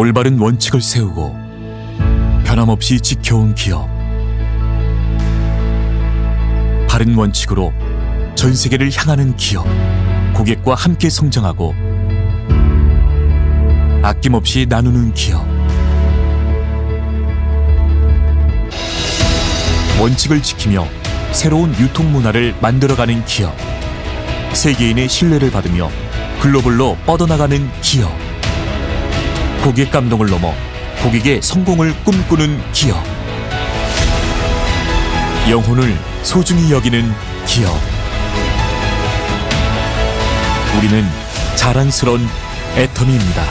올바른 원칙을 세우고 변함없이 지켜온 기업. 바른 원칙으로 전 세계를 향하는 기업. 고객과 함께 성장하고 아낌없이 나누는 기업. 원칙을 지키며 새로운 유통 문화를 만들어가는 기업. 세계인의 신뢰를 받으며 글로벌로 뻗어나가는 기업. 고객 감동을 넘어 고객의 성공을 꿈꾸는 기업. 영혼을 소중히 여기는 기업. 우리는 자랑스러운 애터미입니다.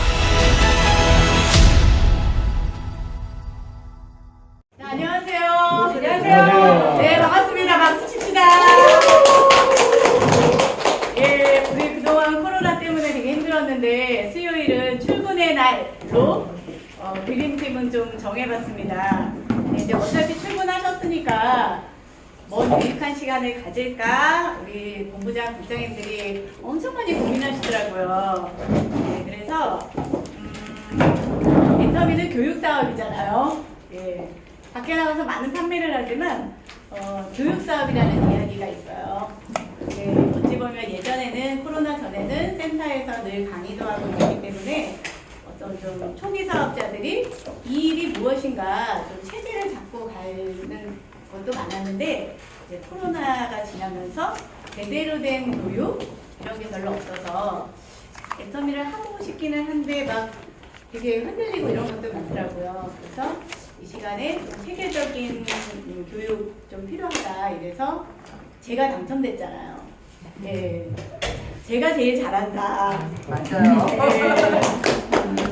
안녕하세요. 안녕하세요. 네, 반갑습니다. 박수 칩시다. 예, 우리 그동안 코로나 때문에 되게 힘들었는데 수요일은 출근의 날로 드림팀은 좀 정해봤습니다. 네, 이제 어차피 출근하셨으니까 뭔 유익한 시간을 가질까 우리 본부장 국장님들이 엄청 많이 고민하시더라고요. 네, 그래서 애터미는 교육 사업이잖아요. 예. 밖에 나가서 많은 판매를 하지만 교육 사업이라는 이야기가 있어요. 네, 어찌 보면 예전에는 코로나 전에는 센터에서 늘 강의도 하고 있기 때문에 어떤 좀 초기 사업자들이 이 일이 무엇인가 좀 체계를 잡고 가는 것도 많았는데 이제 코로나가 지나면서 제대로 된 교육 이런 게 별로 없어서 애터미를 하고 싶기는 한데 막 되게 흔들리고 이런 것도 많더라고요. 그래서 이 시간에 좀 체계적인 교육 좀 필요하다 이래서 제가 당첨됐잖아요. 네, 제가 제일 잘한다. 맞아요. 네.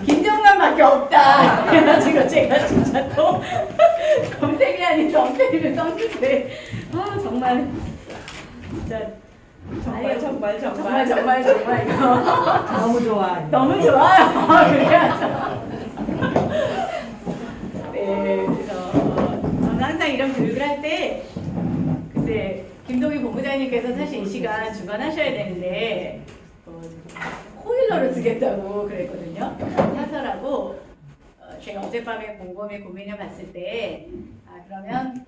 김정남밖에 없다. 그래가지고 제가 진짜 또 검색이 아닌 덤페리를 썼는데 정말 진짜 정말 이거 너무 좋아. 너무 좋아요. 그래야죠. 네, 그래서 저는 항상 이런 교육을 할 때 글쎄 김동희 본부장님께서 사실 이 시간 중간하셔야 되는데 코일러를 쓰겠다고 그랬거든요. 사설하고 제가 어젯밤에 곰곰이 고민해 봤을 때 그러면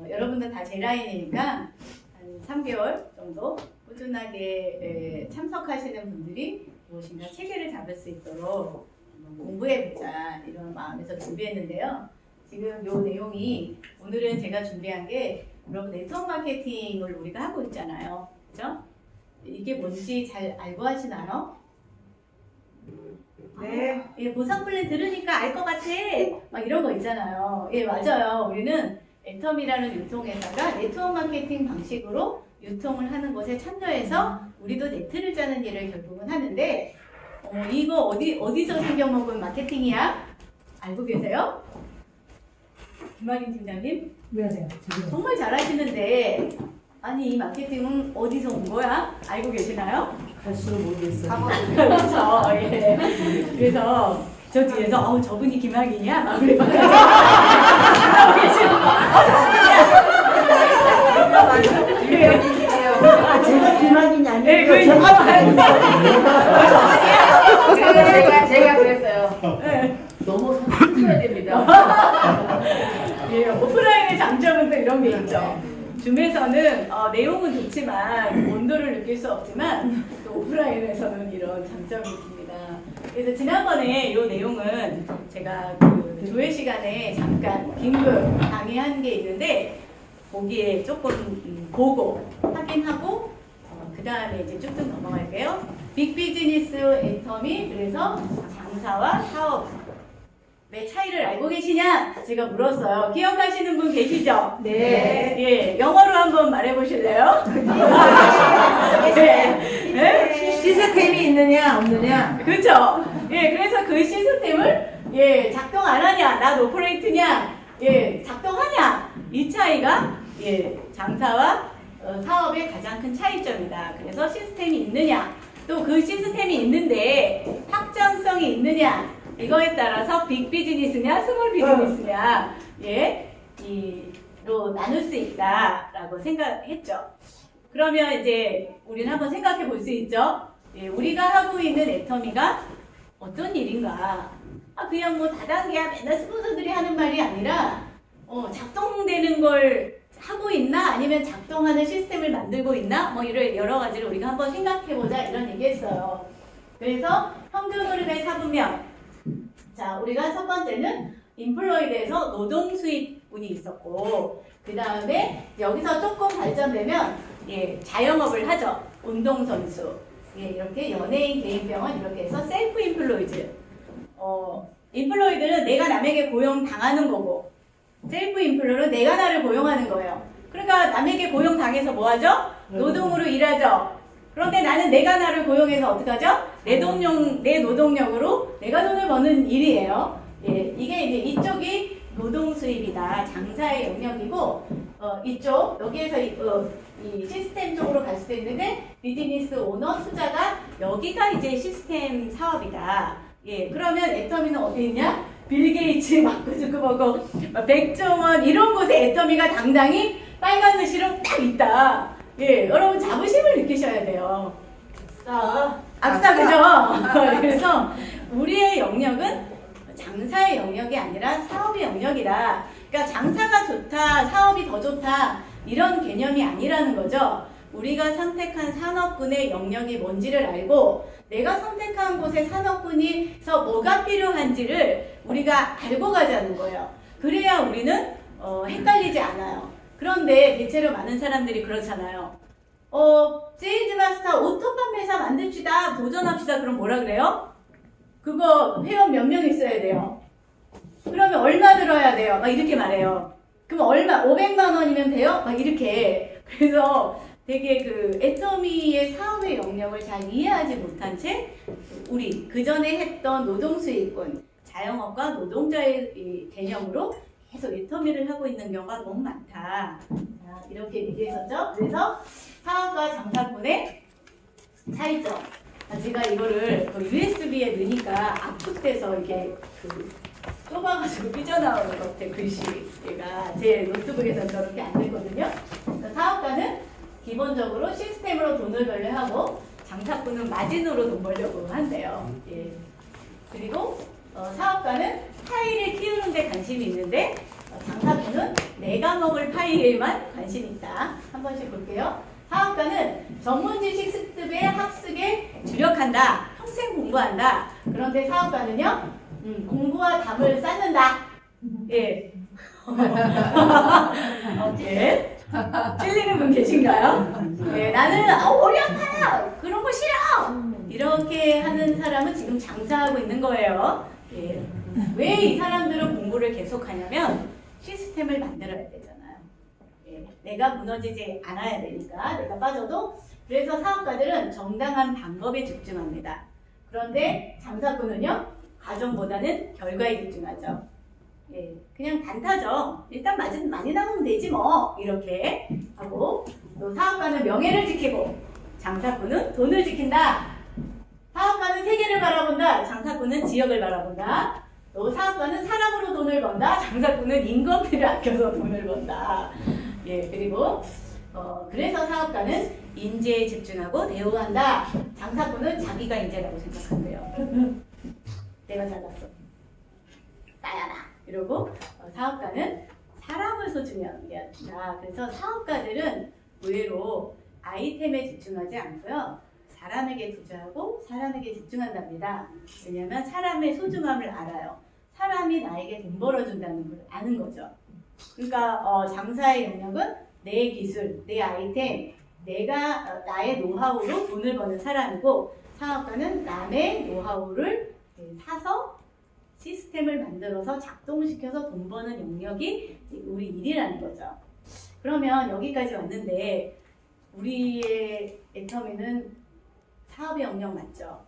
여러분들 다 제 라인이니까 한 3개월 정도 꾸준하게 참석하시는 분들이 무엇인가 체계를 잡을 수 있도록 공부해보자 이런 마음에서 준비했는데요. 지금 요 내용이 오늘은 제가 준비한 게 여러분 네트워크 마케팅을 우리가 하고 있잖아요. 그죠? 이게 뭔지 잘 알고 하시나요? 네. 예, 보상 플랜 들으니까 알 것 같아. 막 이런 거 있잖아요. 예, 맞아요. 우리는 애터미라는 유통회사가 네트워크 마케팅 방식으로 유통을 하는 곳에 참여해서 우리도 네트를 짜는 일을 결국은 하는데 이거 어디서 생겨먹은 마케팅이야? 알고 계세요? 김학인 팀장님? 왜요? 정말 잘하시는데 아니 이 마케팅은 어디서 온 거야? 알고 계시나요? 갈수록 모르겠어요. 그렇죠. 예. 그래서 저 뒤에서 저분이 김학인이야? 막 그래. 제가 비만이 아니고 네, 그 제가 그랬어요. 네. 너무 손해야 됩니다. 예, 오프라인의 장점은 또 이런 게 있죠. 줌에서는 내용은 좋지만 온도를 느낄 수 없지만 또 오프라인에서는 이런 장점이 있습니다. 그래서 지난번에 이 내용은 제가 그 조회 시간에 잠깐 긴급 강의한 게 있는데 거기에 조금 보고 확인하고 그 다음에 이제 쭉쭉 넘어갈게요. 빅비즈니스 애터미 그래서 장사와 사업의 차이를 알고 계시냐? 제가 물었어요. 기억하시는 분 계시죠? 네. 예, 영어로 한번 말해보실래요? 네. 네? 시스템이 있느냐 없느냐. 그렇죠. 예, 그래서 그 시스템을 작동 안 하냐, 나 오퍼레이트냐, 작동하냐 이 차이가 장사와 사업의 가장 큰 차이점이다. 그래서 시스템이 있느냐, 또 그 시스템이 있는데 확장성이 있느냐 이거에 따라서 빅 비즈니스냐, 스몰 비즈니스냐 로 나눌 수 있다라고 생각했죠. 그러면 이제 우리는 한번 생각해 볼 수 있죠. 우리가 하고 있는 애터미가 어떤 일인가? 그냥 뭐 다단계야 맨날 스폰서들이 하는 말이 아니라 작동되는 걸 하고 있나 아니면 작동하는 시스템을 만들고 있나 뭐 이런 여러 가지를 우리가 한번 생각해보자 이런 얘기했어요. 그래서 평균 흐름의 사분면. 자, 우리가 첫 번째는 인플로이드에서 노동 수입분이 있었고, 그 다음에 여기서 조금 발전되면 자영업을 하죠. 운동선수. 이렇게 연예인, 개인병원 이렇게 해서 셀프 인플로이드. 인플로이드는 내가 남에게 고용당하는 거고, 셀프 인플로는 내가 나를 고용하는 거예요. 그러니까 남에게 고용당해서 뭐 하죠? 노동으로 일하죠. 그런데 나는 내가 나를 고용해서 어떻게 하죠? 내 노동력으로 내가 돈을 버는 일이에요. 이게 이제 이쪽이 노동 수입이다. 장사의 영역이고, 여기에서 이 시스템 쪽으로 갈 수도 있는데, 비즈니스 오너 투자가 여기가 이제 시스템 사업이다. 그러면 애터미는 어디 있냐? 빌 게이츠, 마크 주크버거, 백종원 이런 곳에 애터미가 당당히 빨간 글씨로 딱 있다. 여러분 자부심을 느끼셔야 돼요. 악사 그죠? 그래서 우리의 영역은 장사의 영역이 아니라 사업의 영역이다. 그러니까 장사가 좋다, 사업이 더 좋다 이런 개념이 아니라는 거죠. 우리가 선택한 산업군의 영역이 뭔지를 알고 내가 선택한 곳의 산업군에서 뭐가 필요한지를 우리가 알고 가자는 거예요. 그래야 우리는 헷갈리지 않아요. 그런데 대체로 많은 사람들이 그렇잖아요. 세일즈 마스터 오토 판매사 만듭시다. 도전합시다. 그럼 뭐라 그래요? 그거 회원 몇 명 있어야 돼요. 그러면 얼마 들어야 돼요? 막 이렇게 말해요. 그럼 얼마? 500만 원이면 돼요? 막 이렇게. 그래서 되게 그 애터미의 사업의 영역을 잘 이해하지 못한 채 우리 그 전에 했던 노동수익권, 자영업과 노동자의 이 개념으로 계속 애터미를 하고 있는 경우가 너무 많다. 자, 이렇게 얘기했었죠. 그래서 사업과 장사꾼의 차이점. 제가 이거를 USB에 넣으니까 압축돼서 이게 좁아가지고 삐져나오는 것 같아요. 글씨가 제 노트북에서 저렇게 안 됐거든요. 사업가는 기본적으로 시스템으로 돈을 벌려 하고 장사꾼은 마진으로 돈 벌려고 한대요. 그리고 사업가는 파이를 키우는 데 관심이 있는데 장사꾼은 내가 먹을 파이에만 관심이 있다. 한 번씩 볼게요. 사업가는 전문 지식 습득에 학습에 주력한다. 평생 공부한다. 그런데 사업가는요, 공부와 담을 쌓는다. 찔리는 분 계신가요? 나는 어렵다. 그런 거 싫어. 이렇게 하는 사람은 지금 장사하고 있는 거예요. 왜 이 사람들은 공부를 계속하냐면 시스템을 만들어야 되잖아요. 내가 무너지지 않아야 되니까 내가 빠져도. 그래서 사업가들은 정당한 방법에 집중합니다. 그런데 장사꾼은요, 과정보다는 결과에 집중하죠. 그냥 단타죠. 일단 마진 많이 남으면 되지 뭐 이렇게 하고, 또 사업가는 명예를 지키고 장사꾼은 돈을 지킨다. 사업가는 세계를 바라본다. 장사꾼은 지역을 바라본다. 또 사업가는 사람으로 돈을 번다. 장사꾼은 인건비를 아껴서 돈을 번다. 그리고 그래서 사업가는 인재에 집중하고 대우한다. 장사꾼은 자기가 인재라고 생각한대요. 내가 잘났어. 나야 나. 이러고 사업가는 사람을 소중히 한다. 그래서 사업가들은 의외로 아이템에 집중하지 않고요. 사람에게 투자하고 사람에게 집중한답니다. 왜냐하면 사람의 소중함을 알아요. 사람이 나에게 돈 벌어준다는 걸 아는 거죠. 그러니까 장사의 영역은 내 기술, 내 아이템, 내가 나의 노하우로 돈을 버는 사람이고, 사업가는 남의 노하우를 사서 시스템을 만들어서 작동시켜서 돈 버는 영역이 우리 일이라는 거죠. 그러면 여기까지 왔는데 우리의 애터미는 사업의 영역 맞죠?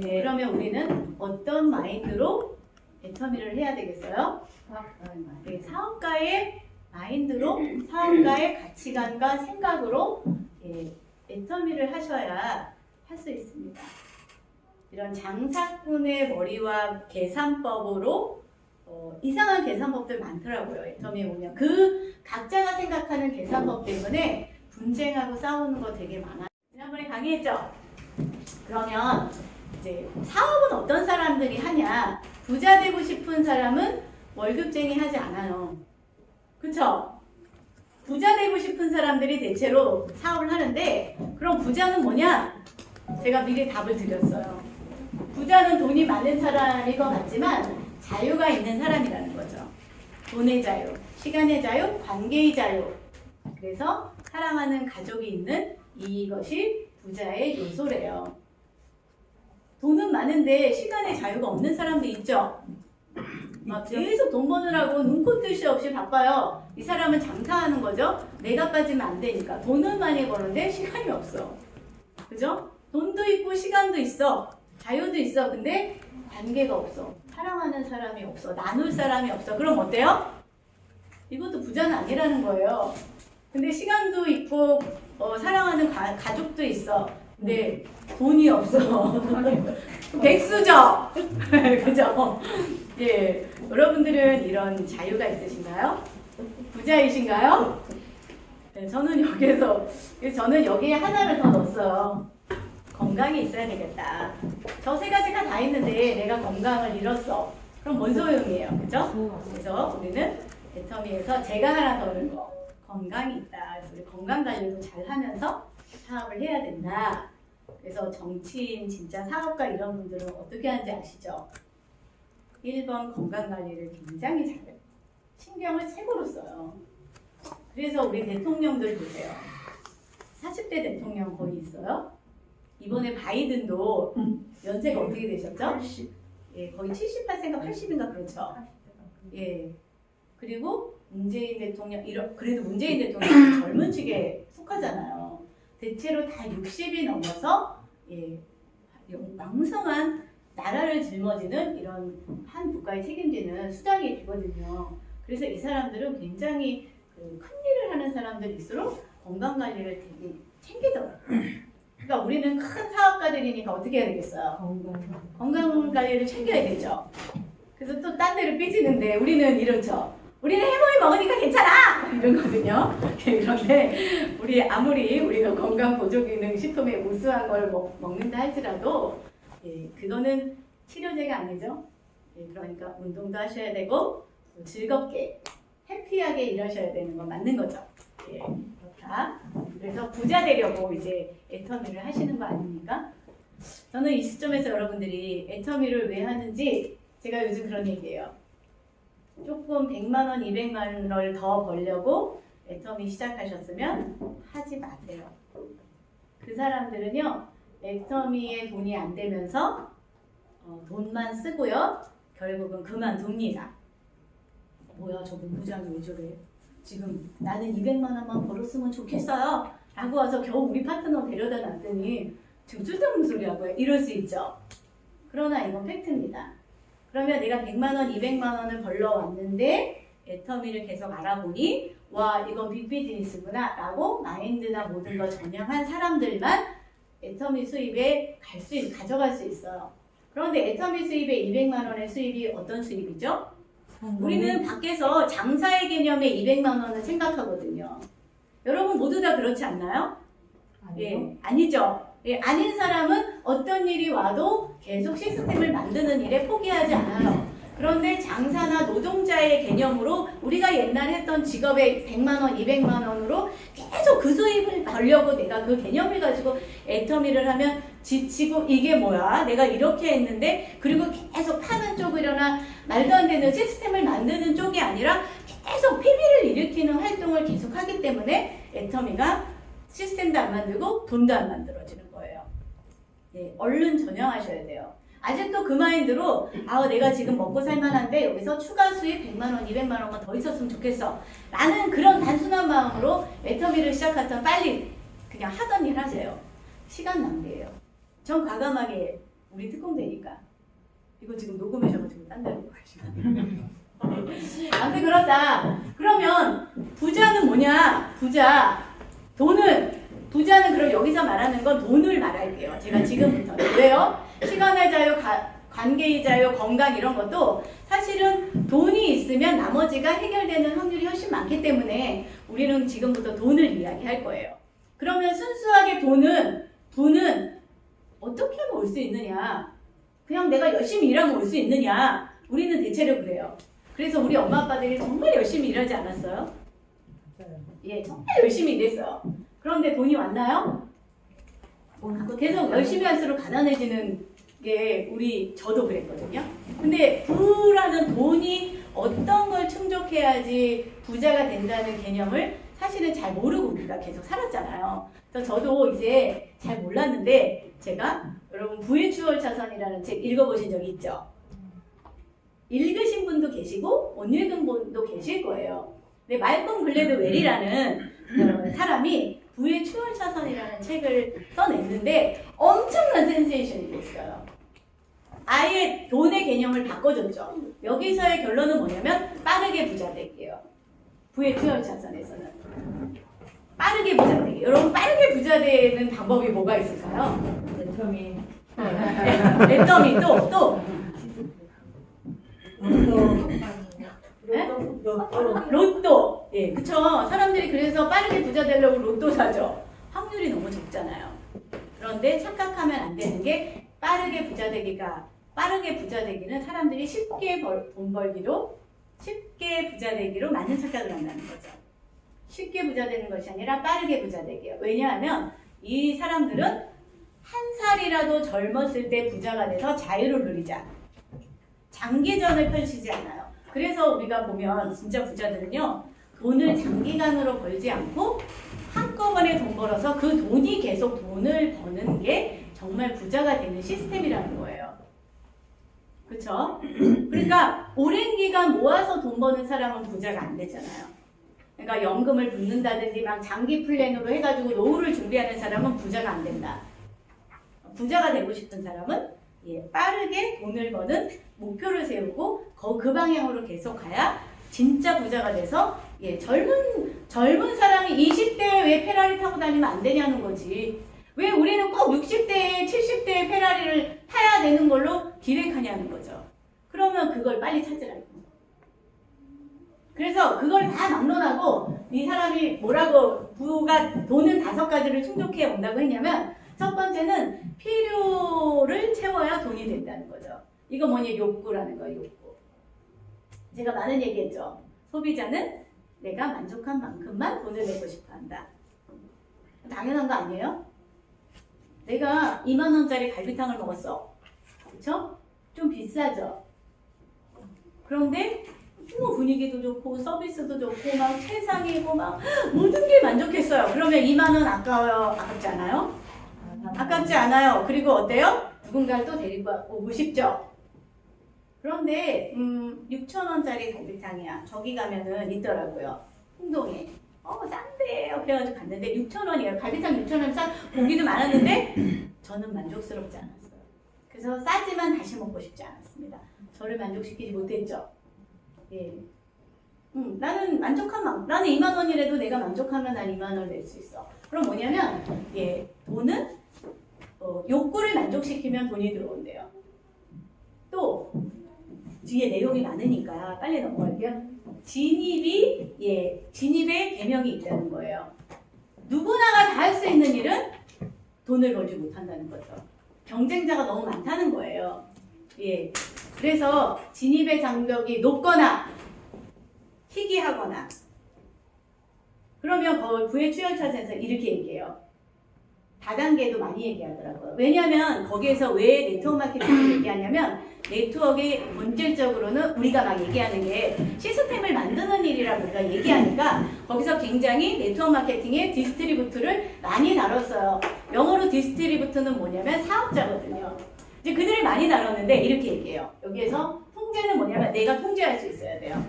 그러면 우리는 어떤 마인드로 애터미를 해야 되겠어요? 사업가의 마인드로, 사업가의 가치관과 생각으로 애터미를 하셔야 할 수 있습니다. 이런 장사꾼의 머리와 계산법으로 이상한 계산법들 많더라고요. 애터미에 보면 그 각자가 생각하는 계산법 때문에 분쟁하고 싸우는 거 되게 많아요. 지난번에 강의했죠? 그러면 이제 사업은 어떤 사람들이 하냐? 부자 되고 싶은 사람은 월급쟁이 하지 않아요. 그쵸? 부자 되고 싶은 사람들이 대체로 사업을 하는데, 그럼 부자는 뭐냐? 제가 미리 답을 드렸어요. 부자는 돈이 많은 사람일 것 같지만 자유가 있는 사람이라는 거죠. 돈의 자유, 시간의 자유, 관계의 자유. 그래서 사랑하는 가족이 있는 이것이 부자의 요소래요. 돈은 많은데 시간의 자유가 없는 사람도 있죠. 막 계속 돈 버느라고 눈코 뜻이 없이 바빠요. 이 사람은 장사하는 거죠. 내가 빠지면 안 되니까. 돈은 많이 버는데 시간이 없어. 그죠? 돈도 있고 시간도 있어. 자유도 있어. 근데 관계가 없어. 사랑하는 사람이 없어. 나눌 사람이 없어. 그럼 어때요? 이것도 부자는 아니라는 거예요. 근데 시간도 있고 사랑하는 가족도 있어. 근데 돈이 없어. 백수죠? 그죠? 예, 여러분들은 이런 자유가 있으신가요? 부자이신가요? 네, 저는 여기에 하나를 더 넣었어요. 건강이 있어야 되겠다. 저 세 가지가 다 있는데 내가 건강을 잃었어. 그럼 뭔 소용이에요? 그죠? 그래서 우리는 애터미에서 제가 하나 더 넣은 거. 건강이 있다. 그래서 우리 건강 관리도 잘 하면서 사업을 해야 된다. 그래서 정치인, 진짜 사업가 이런 분들은 어떻게 하는지 아시죠? 1번 건강 관리를 굉장히 잘해요. 신경을 최고로 써요. 그래서 우리 대통령들 보세요. 40대 대통령 거의 있어요. 이번에 바이든도 연세가 어떻게 되셨죠? 80. 예, 거의 78세인가 80인가 그렇죠. 예. 그리고 문재인 대통령 그래도 문재인 대통령 젊은 층에 속하잖아요. 대체로 다 60이 넘어서 예, 왕성한 나라를 짊어지는 이런 한 국가에 책임지는 수장이 되거든요. 그래서 이 사람들은 굉장히 큰 일을 하는 사람들일수록 건강 관리를 되게 챙기더라고요. 그러니까 우리는 큰 사업가들이니까 어떻게 해야 되겠어요? 건강 관리를 챙겨야 되죠. 그래서 또 딴 데로 삐지는데 우리는 이렇죠. 우리는 해몽이 먹으니까 괜찮아! 이러거든요. 그런데 아무리 우리가 건강 보조기능 식품에 우수한 걸 먹는다 할지라도 예, 그거는 치료제가 아니죠. 예, 그러니까 운동도 하셔야 되고 즐겁게 해피하게 일하셔야 되는 건 맞는 거죠. 예, 그렇다. 그래서 부자 되려고 이제 애터미를 하시는 거 아닙니까? 저는 이 시점에서 여러분들이 애터미를 왜 하는지 제가 요즘 그런 얘기해요. 조금 100만 원, 200만 원을 더 벌려고 애터미 시작하셨으면 하지 마세요. 그 사람들은요, 애터미에 돈이 안 되면서 돈만 쓰고요, 결국은 그만둡니다. 뭐야, 저 본부장이 왜 저래? 지금 나는 200만 원만 벌었으면 좋겠어요. 라고 와서 겨우 우리 파트너 데려다 놨더니 지금 쓸데없는 소리 하고요. 이럴 수 있죠. 그러나 이건 팩트입니다. 그러면 내가 100만 원, 200만 원을 벌러왔는데 애터미를 계속 알아보니 와, 이건 빅비즈니스구나 라고 마인드나 모든 걸 전향한 사람들만 애터미 수입에 가져갈 수 있어요. 그런데 애터미 수입에 200만 원의 수입이 어떤 수입이죠? 우리는 밖에서 장사의 개념에 200만 원을 생각하거든요. 여러분 모두 다 그렇지 않나요? 예, 아니죠. 예, 아닌 사람은 어떤 일이 와도 계속 시스템을 만드는 일에 포기하지 않아요. 그런데 장사나 노동자의 개념으로 우리가 옛날 했던 직업에 100만 원, 200만 원으로 계속 그 수입을 벌려고 내가 그 개념을 가지고 애터미를 하면 지치고 이게 뭐야? 내가 이렇게 했는데 그리고 계속 파는 쪽이려나 말도 안 되는 시스템을 만드는 쪽이 아니라 계속 PB를 일으키는 활동을 계속 하기 때문에 애터미가 시스템도 안 만들고 돈도 안 만들어지는 거예요. 네, 얼른 전향하셔야 돼요. 아직도 그 마인드로 내가 지금 먹고 살만한데 여기서 추가 수입 100만 원, 200만 원만 더 있었으면 좋겠어. 라는 그런 단순한 마음으로 애터미를 시작하던 빨리 그냥 하던 일 하세요. 시간 낭비예요. 전 과감하게 우리 특공대니까 이거 지금 녹음하셔가지고 딴 데로 가시면 아무튼 그렇다. 그러면 부자는 뭐냐? 부자는 그럼 여기서 말하는 건 돈을 말할게요. 제가 지금부터. 왜요? 시간의 자유, 관계의 자유, 건강 이런 것도 사실은 돈이 있으면 나머지가 해결되는 확률이 훨씬 많기 때문에 우리는 지금부터 돈을 이야기할 거예요. 그러면 순수하게 돈은 어떻게 하면 올 수 있느냐? 그냥 내가 열심히 일하면 올 수 있느냐? 우리는 대체로 그래요. 그래서 우리 엄마 아빠들이 정말 열심히 일하지 않았어요? 예, 정말 열심히 일했어요. 그런데 돈이 왔나요? 계속 열심히 할수록 가난해지는 게 저도 그랬거든요. 근데 부라는 돈이 어떤 걸 충족해야지 부자가 된다는 개념을 사실은 잘 모르고 우리가 계속 살았잖아요. 그래서 저도 이제 잘 몰랐는데 제가 여러분 부의 추월차선이라는 책 읽어보신 적 있죠? 읽으신 분도 계시고 못 읽은 분도 계실 거예요. 근데 말콤 글래드 웰이라는 사람이 부의 추월차선이라는 책을 써냈는데 엄청난 센세이션이 됐어요. 아예 돈의 개념을 바꿔줬죠. 여기서의 결론은 뭐냐면 빠르게 부자 되기예요. 부의 추월차선에서는 빠르게 부자 되기. 여러분 빠르게 부자 되는 방법이 뭐가 있을까요? 애터미. 애터미 또 로또. 예, 그쵸. 사람들이 그래서 빠르게 부자 되려고 로또 사죠. 확률이 너무 적잖아요. 그런데 착각하면 안 되는 게 빠르게 부자 되기는 사람들이 쉽게 돈 벌기로 쉽게 부자 되기로 많은 착각을 한다는 거죠. 쉽게 부자 되는 것이 아니라 빠르게 부자 되기요. 왜냐하면 이 사람들은 한 살이라도 젊었을 때 부자가 돼서 자유를 누리자. 장기전을 펼치지 않아요. 그래서 우리가 보면 진짜 부자들은요, 돈을 장기간으로 벌지 않고 한꺼번에 돈 벌어서 그 돈이 계속 돈을 버는 게 정말 부자가 되는 시스템이라는 거예요. 그렇죠? 그러니까 오랜 기간 모아서 돈 버는 사람은 부자가 안 되잖아요. 그러니까 연금을 붓는다든지 막 장기 플랜으로 해가지고 노후를 준비하는 사람은 부자가 안 된다. 부자가 되고 싶은 사람은 빠르게 돈을 버는 목표를 세우고 그 방향으로 계속 가야 진짜 부자가 돼서 젊은 사람이 20대에 왜 페라리 타고 다니면 안 되냐는 거지. 왜 우리는 꼭 60대에 70대에 페라리를 타야 되는 걸로 기획하냐는 거죠. 그러면 그걸 빨리 찾으라고. 그래서 그걸 다 막론하고 이 사람이 뭐라고 부가 돈은 5가지를 충족해 온다고 했냐면 첫 번째는 필요를 채워야 돈이 된다는 거죠. 이거 뭐니? 욕구라는 거예요. 욕구. 제가 많은 얘기했죠. 소비자는 내가 만족한 만큼만 돈을 내고 싶어 한다. 당연한 거 아니에요? 내가 2만 원짜리 갈비탕을 먹었어. 그쵸? 좀 비싸죠? 그런데 분위기도 좋고 서비스도 좋고 막 최상이고 막 모든 게 만족했어요. 그러면 2만 원 아까워요? 아깝지 않아요? 아깝지 않아요. 그리고 어때요? 누군가를 또 데리고 오고 싶죠? 그런데 6,000원짜리 갈비탕이야. 저기 가면은 있더라고요. 홍동에. 싼데요. 그래가지고 갔는데 6,000원이에요. 갈비탕 6,000원 싼 고기도 많았는데 저는 만족스럽지 않았어요. 그래서 싸지만 다시 먹고 싶지 않았습니다. 저를 만족시키지 못했죠. 예. 나는 나는 2만 원이라도 내가 만족하면 난 2만 원을 낼 수 있어. 그럼 뭐냐면 돈은 욕구를 만족시키면 돈이 들어온대요. 또 뒤에 내용이 많으니까 빨리 넘어갈게요. 진입의 계명이 있다는 거예요. 누구나가 다 할 수 있는 일은 돈을 벌지 못한다는 거죠. 경쟁자가 너무 많다는 거예요. 예. 그래서 진입의 장벽이 높거나 희귀하거나 그러면 부의 추월차선에서 이렇게 얘기해요. 다단계도 많이 얘기하더라고요. 왜냐하면 거기에서 왜 네트워크 마케팅을 얘기하냐면 네트워크의 본질적으로는 우리가 막 얘기하는 게 시스템을 만드는 일이라고 우리가 얘기하니까 거기서 굉장히 네트워크 마케팅의 디스트리뷰트를 많이 다뤘어요. 영어로 디스트리뷰트는 뭐냐면 사업자거든요. 이제 그들이 많이 다뤘는데 이렇게 얘기해요. 여기에서 통제는 뭐냐면 내가 통제할 수 있어야 돼요.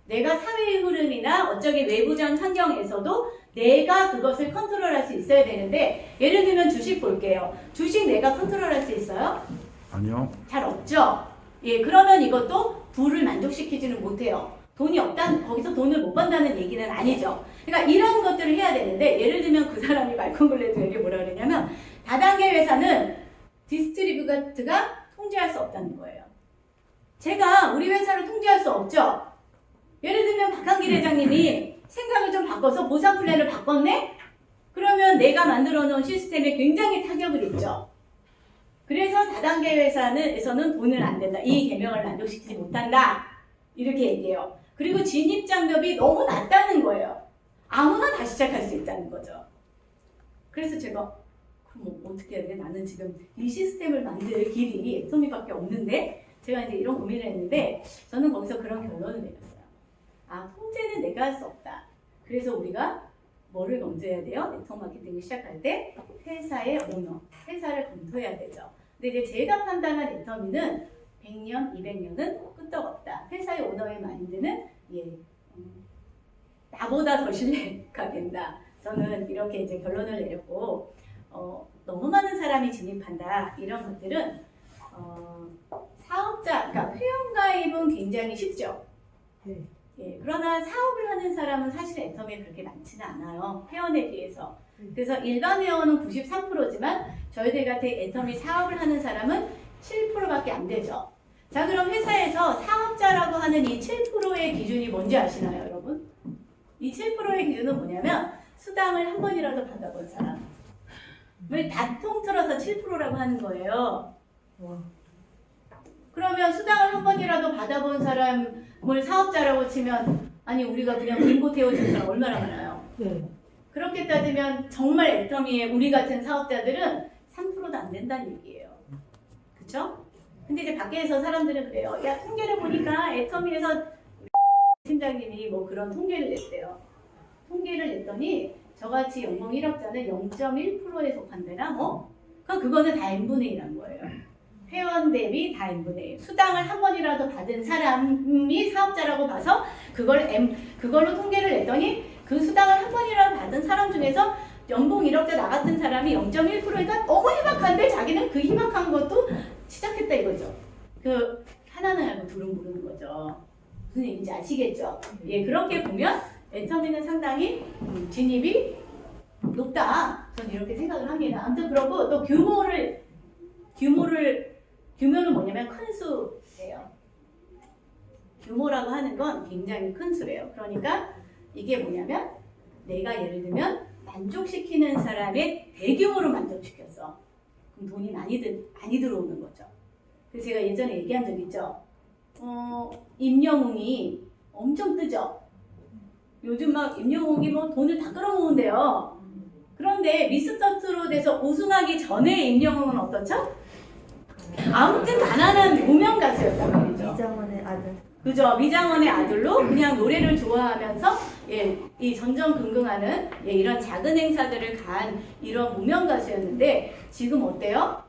내가 사회의 흐름이나 어쩌기 외부적 환경에서도 내가 그것을 컨트롤할 수 있어야 되는데 예를 들면 주식 볼게요. 주식 내가 컨트롤할 수 있어요? 아니요. 잘 없죠? 예, 그러면 이것도 부를 만족시키지는 못해요. 돈이 거기서 돈을 못 번다는 얘기는 아니죠. 그러니까 이런 것들을 해야 되는데 예를 들면 그 사람이 말콤 글래드에게 뭐라 그러냐면 다단계 회사는 디스트리뷰트가 통제할 수 없다는 거예요. 제가 우리 회사를 통제할 수 없죠? 예를 들면 박한길 회장님이 생각을 좀 바꿔서 보상 플랜을 바꿨네? 그러면 내가 만들어 놓은 시스템에 굉장히 타격을 입죠. 그래서 4단계 회사에서는 돈을 안 된다. 이 계명을 만족시키지 못한다. 이렇게 얘기해요. 그리고 진입장벽이 너무 낮다는 거예요. 아무나 다시 시작할 수 있다는 거죠. 그래서 제가 그럼 어떻게 해야 돼? 나는 지금 이 시스템을 만들 길이 애터미밖에 없는데 제가 이제 이런 고민을 했는데 저는 거기서 그런 결론을 내렸어요. 아, 통제는 내가 할 수 없다. 그래서 우리가 뭐를 검토해야 돼요? 네트워크 마케팅을 시작할 때 회사의 오너, 회사를 검토해야 되죠. 근데 이제 제가 판단한 애터미는 100년, 200년은 끄떡없다. 회사의 오너의 마인드는 나보다 더 신뢰가 된다. 저는 이렇게 이제 결론을 내렸고 너무 많은 사람이 진입한다. 이런 것들은 사업자, 그러니까 회원가입은 굉장히 쉽죠. 네. 예, 그러나 사업을 하는 사람은 사실 애터미에 그렇게 많지는 않아요. 회원에 비해서. 그래서 일반 회원은 93%지만 저희들 같은 애터미 사업을 하는 사람은 7%밖에 안 되죠. 자, 그럼 회사에서 사업자라고 하는 이 7%의 기준이 뭔지 아시나요, 여러분? 이 7%의 기준은 뭐냐면 수당을 한 번이라도 받아본 사람을 다 통틀어서 7%라고 하는 거예요. 그러면 수당을 한 번이라도 받아본 사람을 사업자라고 치면 아니 우리가 그냥 빙고 태워준 사람 얼마나 많아요. 네. 그렇게 따지면 정말 애터미의 우리 같은 사업자들은 3%도 안 된다는 얘기예요. 그쵸? 근데 이제 밖에서 사람들은 그래요. 야, 통계를 보니까 애터미에서 팀장님이 뭐 그런 통계를 냈대요. 통계를 냈더니 저같이 연봉 1억자는 0.1%에 속한대나 뭐? 그럼 그거는 다 n분의 1한 거예요. 회원 대비 다 n분의 1. 수당을 한 번이라도 받은 사람이 사업자라고 봐서 그걸로 통계를 냈더니 그 수당을 한 번이라도 받은 사람 중에서 연봉 1억자 나 같은 사람이 0.1%니까 너무 희박한데 자기는 그 희박한 것도 시작했다 이거죠. 그 하나는 알고 둘은 모르는 거죠. 무슨 얘기인지 아시겠죠? 예, 그렇게 보면 애터미는 상당히 진입이 높다. 저는 이렇게 생각을 합니다. 아무튼 그렇고 또 규모는 뭐냐면 큰 수예요. 규모라고 하는 건 굉장히 큰 수래요. 그러니까 이게 뭐냐면 내가 예를 들면 만족시키는 사람의 대규모로 만족시켰어. 그럼 돈이 많이 들어오는 거죠. 그래서 제가 예전에 얘기한 적 있죠. 임영웅이 엄청 뜨죠. 요즘 막 임영웅이 뭐 돈을 다 끌어모은대요. 그런데 미스터 트롯에서 우승하기 전에 임영웅은 어떻죠? 아무튼 가난한 무명 가수였단 말이죠. 이장원의 아들. 그죠? 미장원의 아들로 그냥 노래를 좋아하면서 예, 이 전전긍긍하는 예, 이런 작은 행사들을 간 이런 무명 가수였는데 지금 어때요?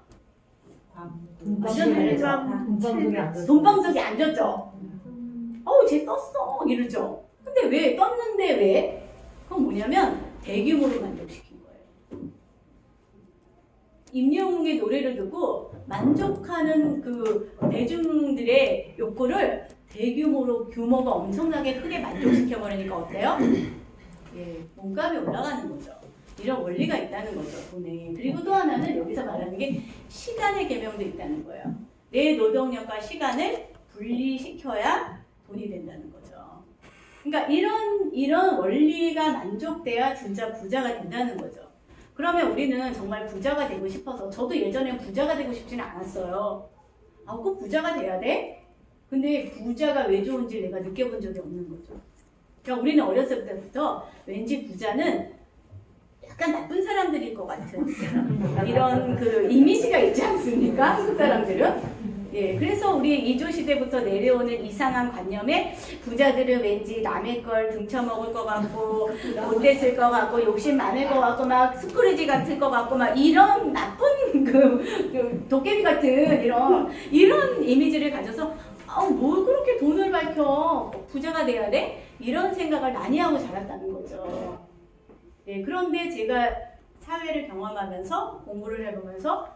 완전 다르죠. 돈방석에 앉았죠. 쟤 떴어 이러죠. 근데 왜 떴는데 왜? 그건 뭐냐면 대규모로 만족시킨 거예요. 임영웅의 노래를 듣고 만족하는 그 대중들의 욕구를 대규모로 규모가 엄청나게 크게 만족시켜버리니까 어때요? 예, 몸값이 올라가는 거죠. 이런 원리가 있다는 거죠, 돈에. 그리고 또 하나는 여기서 말하는 게 시간의 계명도 있다는 거예요. 내 노동력과 시간을 분리시켜야 돈이 된다는 거죠. 그러니까 이런 원리가 만족돼야 진짜 부자가 된다는 거죠. 그러면 우리는 정말 부자가 되고 싶어서 저도 예전에 부자가 되고 싶지는 않았어요. 꼭 부자가 돼야 돼? 근데 부자가 왜 좋은지 내가 느껴본 적이 없는 거죠. 그러니까 우리는 어렸을 때부터 왠지 부자는 약간 나쁜 사람들일 것 같은 이런 그 이미지가 있지 않습니까? 한국 사람들은. 예, 그래서 우리 이조 시대부터 내려오는 이상한 관념에 부자들은 왠지 남의 걸 등쳐먹을 것 같고 못됐을 것 같고 욕심 많을 것 같고 막 스크래지 같을 것 같고 막 이런 나쁜 그 도깨비 같은 이런 이미지를 가져서 뭘 그렇게 돈을 밝혀 부자가 돼야 돼? 이런 생각을 많이 하고 자랐다는 거죠. 예, 그런데 제가 사회를 경험하면서 공부를 해보면서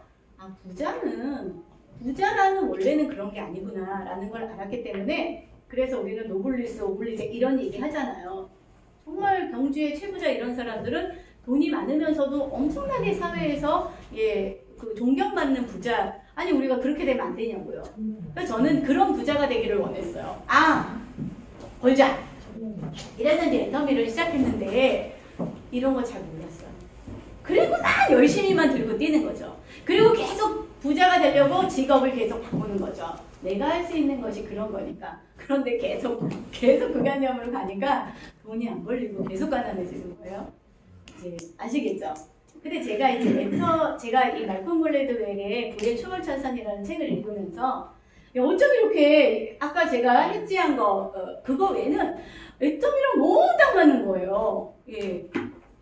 부자라는 원래는 그런 게 아니구나 라는 걸 알았기 때문에 그래서 우리는 노블리스, 오블리제 이런 얘기 하잖아요. 정말 경주의 최부자 이런 사람들은 돈이 많으면서도 엄청나게 사회에서 그 존경받는 부자. 아니 우리가 그렇게 되면 안 되냐고요. 그래서 저는 그런 부자가 되기를 원했어요. 벌자. 이래서 이제 애터미를 시작했는데 이런 거 잘 몰랐어요. 그리고 난 열심히만 들고 뛰는 거죠. 그리고 계속 부자가 되려고 직업을 계속 바꾸는 거죠. 내가 할 수 있는 것이 그런 거니까. 그런데 계속 그 개념으로 가니까 돈이 안 벌리고 계속 가난해지는 거예요. 이제 아시겠죠? 근데 제가 이 말콤 글래드웰의 불의 초월차선이라는 책을 읽으면서 야, 어쩜 이렇게 아까 제가 해지한 거 그거 외에는 애터미랑 너무 딱 맞는 거예요. 예.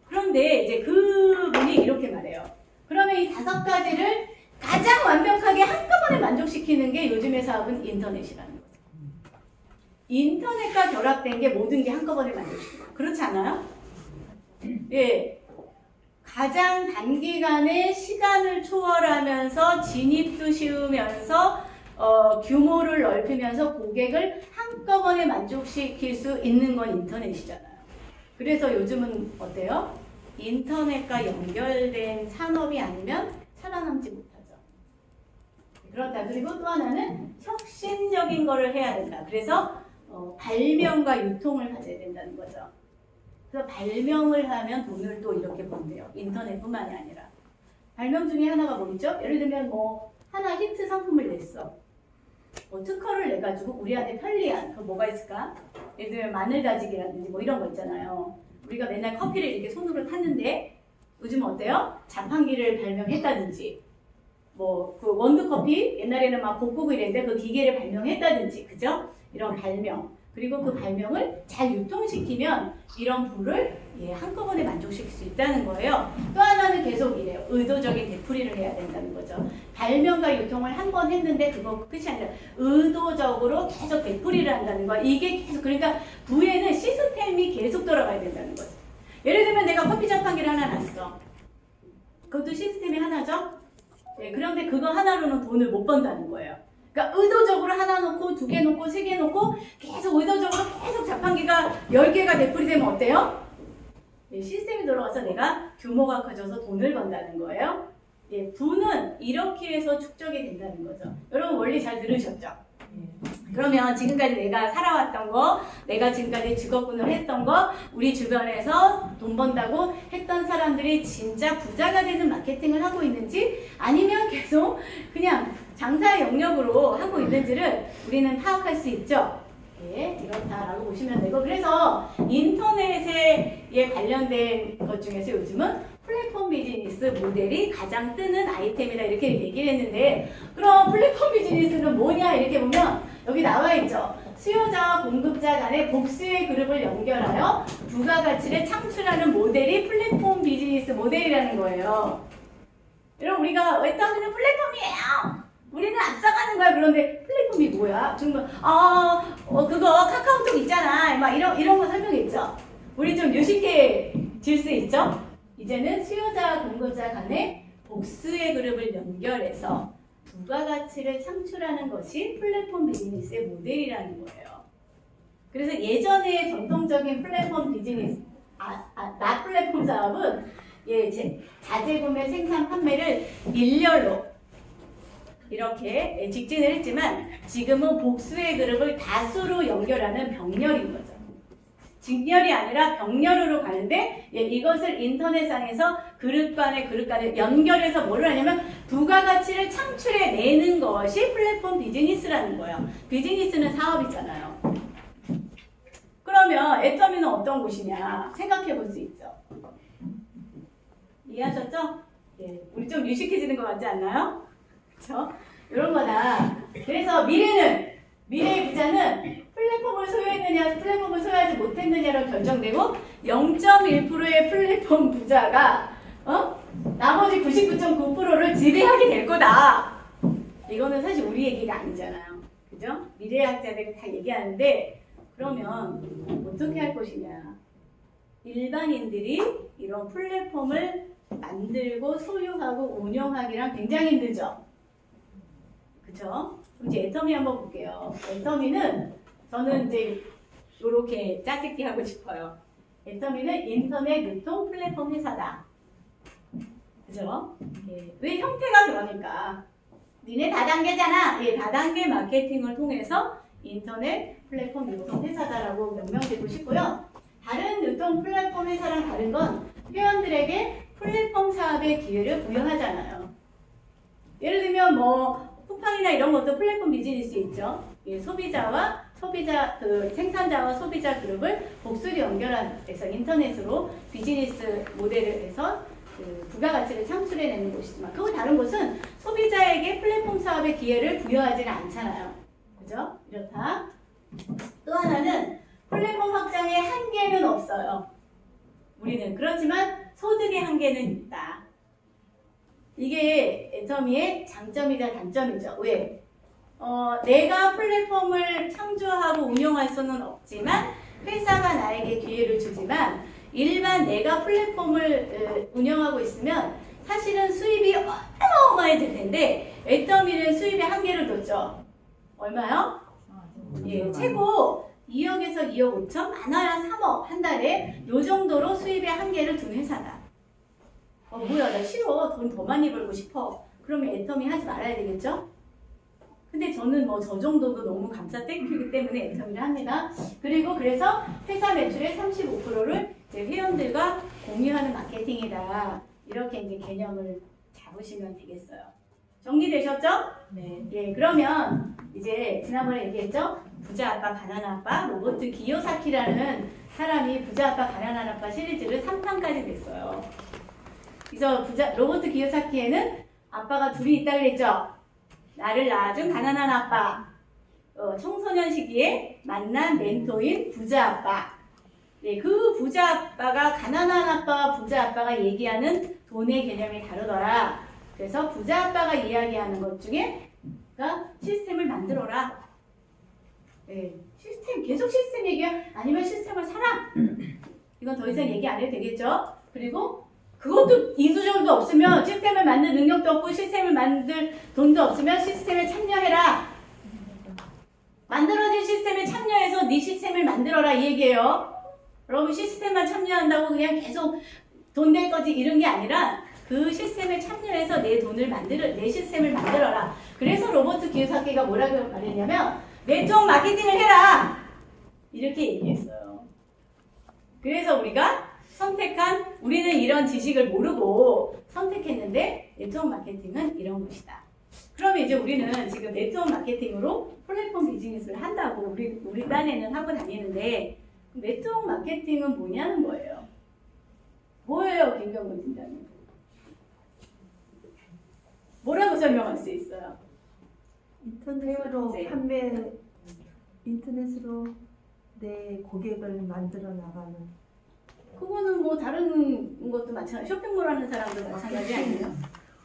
그런데 이제 그분이 이렇게 말해요. 그러면 이 5가지를 가장 완벽하게 한꺼번에 만족시키는 게 요즘의 사업은 인터넷이라는 거죠. 인터넷과 결합된 게 모든 게 한꺼번에 만족시켜요. 그렇지 않아요? 예. 가장 단기간에 시간을 초월하면서 진입도 쉬우면서 규모를 넓히면서 고객을 한꺼번에 만족시킬 수 있는 건 인터넷이잖아요. 그래서 요즘은 어때요? 인터넷과 연결된 산업이 아니면 살아남지 못하죠. 그렇다. 그리고 또 하나는 혁신적인 거를 해야 된다. 그래서 발명과 유통을 가져야 된다는 거죠. 그래서 발명을 하면 돈을 또 이렇게 번대요. 인터넷뿐만이 아니라. 발명 중에 하나가 뭐죠? 예를 들면 뭐 하나 히트 상품을 냈어. 뭐 특허를 내가지고 우리한테 편리한 그 뭐가 있을까? 예를 들면 마늘 다지기라든지 뭐 이런 거 있잖아요. 우리가 맨날 커피를 이렇게 손으로 탔는데 요즘 어때요? 자판기를 발명했다든지 뭐 그 원두커피 옛날에는 막 볶고 이랬는데 그 기계를 발명했다든지 그죠? 이런 발명 그리고 그 발명을 잘 유통시키면 이런 부를 한꺼번에 만족시킬 수 있다는 거예요. 또 하나는 계속 이래요. 의도적인 되풀이를 해야 된다는 거죠. 발명과 유통을 한 번 했는데 그거 끝이 아니라 의도적으로 계속 되풀이를 한다는 거야. 이게 계속 그러니까 부에는 시스템이 계속 돌아가야 된다는 거죠. 예를 들면 내가 커피 자판기를 하나 놨어. 그것도 시스템이 하나죠. 네, 그런데 그거 하나로는 돈을 못 번다는 거예요. 그러니까 의도적으로 하나 놓고 2개 놓고 3개 놓고 계속 의도적으로 계속 자판기가 10개가 되풀이되면 어때요? 예, 시스템이 돌아가서 내가 규모가 커져서 돈을 번다는 거예요. 예, 부는 이렇게 해서 축적이 된다는 거죠. 여러분 원리 잘 들으셨죠? 그러면 지금까지 내가 살아왔던 거, 내가 지금까지 직업군을 했던 거, 우리 주변에서 돈 번다고 했던 사람들이 진짜 부자가 되는 마케팅을 하고 있는지 아니면 계속 그냥 장사의 영역으로 하고 있는지를 우리는 파악할 수 있죠. 예, 이렇다라고 보시면 되고 그래서 인터넷에 관련된 것 중에서 요즘은 플랫폼 비즈니스 모델이 가장 뜨는 아이템이다 이렇게 얘기를 했는데 그럼 플랫폼 비즈니스는 뭐냐 이렇게 보면 여기 나와 있죠. 수요자와 공급자 간의 복수의 그룹을 연결하여 부가가치를 창출하는 모델이 플랫폼 비즈니스 모델이라는 거예요. 여러분 우리가 애터미는 플랫폼이에요. 우리는 앞서가는 거야. 그런데 플랫폼이 뭐야? 정말 그거 카카오톡 있잖아. 막 이런 거 설명했죠. 우리 좀 유식해질 수 있죠. 이제는 수요자와 공급자 간의 복수의 그룹을 연결해서 부가가치를 창출하는 것이 플랫폼 비즈니스의 모델이라는 거예요. 그래서 예전의 전통적인 플랫폼 비즈니스, 나 플랫폼 사업은 자재구매 생산 판매를 일렬로 이렇게 직진을 했지만 지금은 복수의 그룹을 다수로 연결하는 병렬인 거죠. 직렬이 아니라 병렬으로 가는데 이것을 인터넷상에서 그룹 간에 연결해서 뭘 하냐면 부가가치를 창출해내는 것이 플랫폼 비즈니스라는 거예요. 비즈니스는 사업이잖아요. 그러면 애터미는 어떤 곳이냐 생각해 볼 수 있죠. 이해하셨죠? 예, 우리 좀 유식해지는 것 같지 않나요? 그렇죠? 이런 거다. 그래서 미래의 부자는 플랫폼을 소유했느냐, 플랫폼을 소유하지 못했느냐로 결정되고 0.1%의 플랫폼 부자가 나머지 99.9%를 지배하게 될 거다. 이거는 사실 우리 얘기가 아니잖아요. 그죠? 미래학자들이 다 얘기하는데 그러면 어떻게 할 것이냐. 일반인들이 이런 플랫폼을 만들고 소유하고 운영하기랑 굉장히 힘들죠. 그쵸? 그럼 이제 애터미 한번 볼게요. 애터미는 저는 이제 이렇게 짜깁기 하고 싶어요. 애터미는 인터넷 유통 플랫폼 회사다. 그죠? 왜 형태가 그러니까? 니네 다단계잖아. 다단계 마케팅을 통해서 인터넷 플랫폼 유통 회사다라고 명명되고 싶고요. 다른 유통 플랫폼 회사랑 다른 건 회원들에게 플랫폼 사업의 기회를 부여하잖아요. 예를 들면 뭐 쿠팡이나 이런 것도 플랫폼 비즈니스 있죠. 예, 소비자 그 생산자와 소비자 그룹을 복수로 연결해서 인터넷으로 비즈니스 모델을 해서 그 부가가치를 창출해내는 곳이지만 그거 다른 곳은 소비자에게 플랫폼 사업의 기회를 부여하지는 않잖아요. 그죠? 이렇다. 또 하나는 플랫폼 확장의 한계는 없어요. 우리는 그렇지만 소득의 한계는 있다. 이게 애터미의 장점이자 단점이죠. 왜? 내가 플랫폼을 창조하고 운영할 수는 없지만 회사가 나에게 기회를 주지만 일반 내가 플랫폼을 운영하고 있으면 사실은 수입이 어마어마해질 텐데 애터미는 수입의 한계를 뒀죠. 얼마요? 예, 최고 2억에서 2억 5천, 많아야 3억 한 달에 요 정도로 수입의 한계를 둔 회사다. 뭐야 나 싫어. 돈 더 많이 벌고 싶어. 그러면 애터미 하지 말아야 되겠죠? 근데 저는 뭐 저 정도도 너무 감사 땡큐이기 때문에 애터미를 합니다. 그리고 그래서 회사 매출의 35%를 이제 회원들과 공유하는 마케팅이다. 이렇게 이제 개념을 잡으시면 되겠어요. 정리되셨죠? 네. 예, 그러면 이제 지난번에 얘기했죠? 부자 아빠, 가난한 아빠, 로버트 기요사키라는 사람이 부자 아빠, 가난한 아빠 시리즈를 3편까지 냈어요. 그래서 로버트 기요사키에는 아빠가 둘이 있다 그랬죠? 나를 낳아준 가난한 아빠, 청소년 시기에 만난 멘토인 부자 아빠. 네, 그 부자 아빠가 가난한 아빠와 부자 아빠가 얘기하는 돈의 개념이 다르더라. 그래서 부자 아빠가 이야기하는 것 중에 그러니까 시스템을 만들어라. 네, 계속 시스템 얘기야. 아니면 시스템을 사라. 이건 더 이상 얘기 안 해도 되겠죠? 그리고 그것도 이수정도 없으면 시스템을 만들 능력도 없고 시스템을 만들 돈도 없으면 시스템에 참여해라. 만들어진 시스템에 참여해서 네 시스템을 만들어라 이 얘기예요. 여러분 시스템만 참여한다고 그냥 계속 돈 낼 거지 이런 게 아니라 그 시스템에 참여해서 내 시스템을 만들어라. 그래서 로버트 기요사키가 뭐라고 말했냐면 네트워크 마케팅을 해라. 이렇게 얘기했어요. 그래서 우리는 이런 지식을 모르고 선택했는데 네트워크 마케팅은 이런 것이다. 그러면 이제 우리는 지금 네트워크 마케팅으로 플랫폼 비즈니스를 한다고 우리 딴에는 하고 다니는데 네트워크 마케팅은 뭐냐는 거예요. 뭐예요, 김경근 팀장님? 뭐라고 설명할 수 있어요? 인터넷으로 내 고객을 만들어 나가는. 그거는 뭐 다른 것도 마찬가지. 쇼핑몰 하는 사람도 마찬가지 아니에요?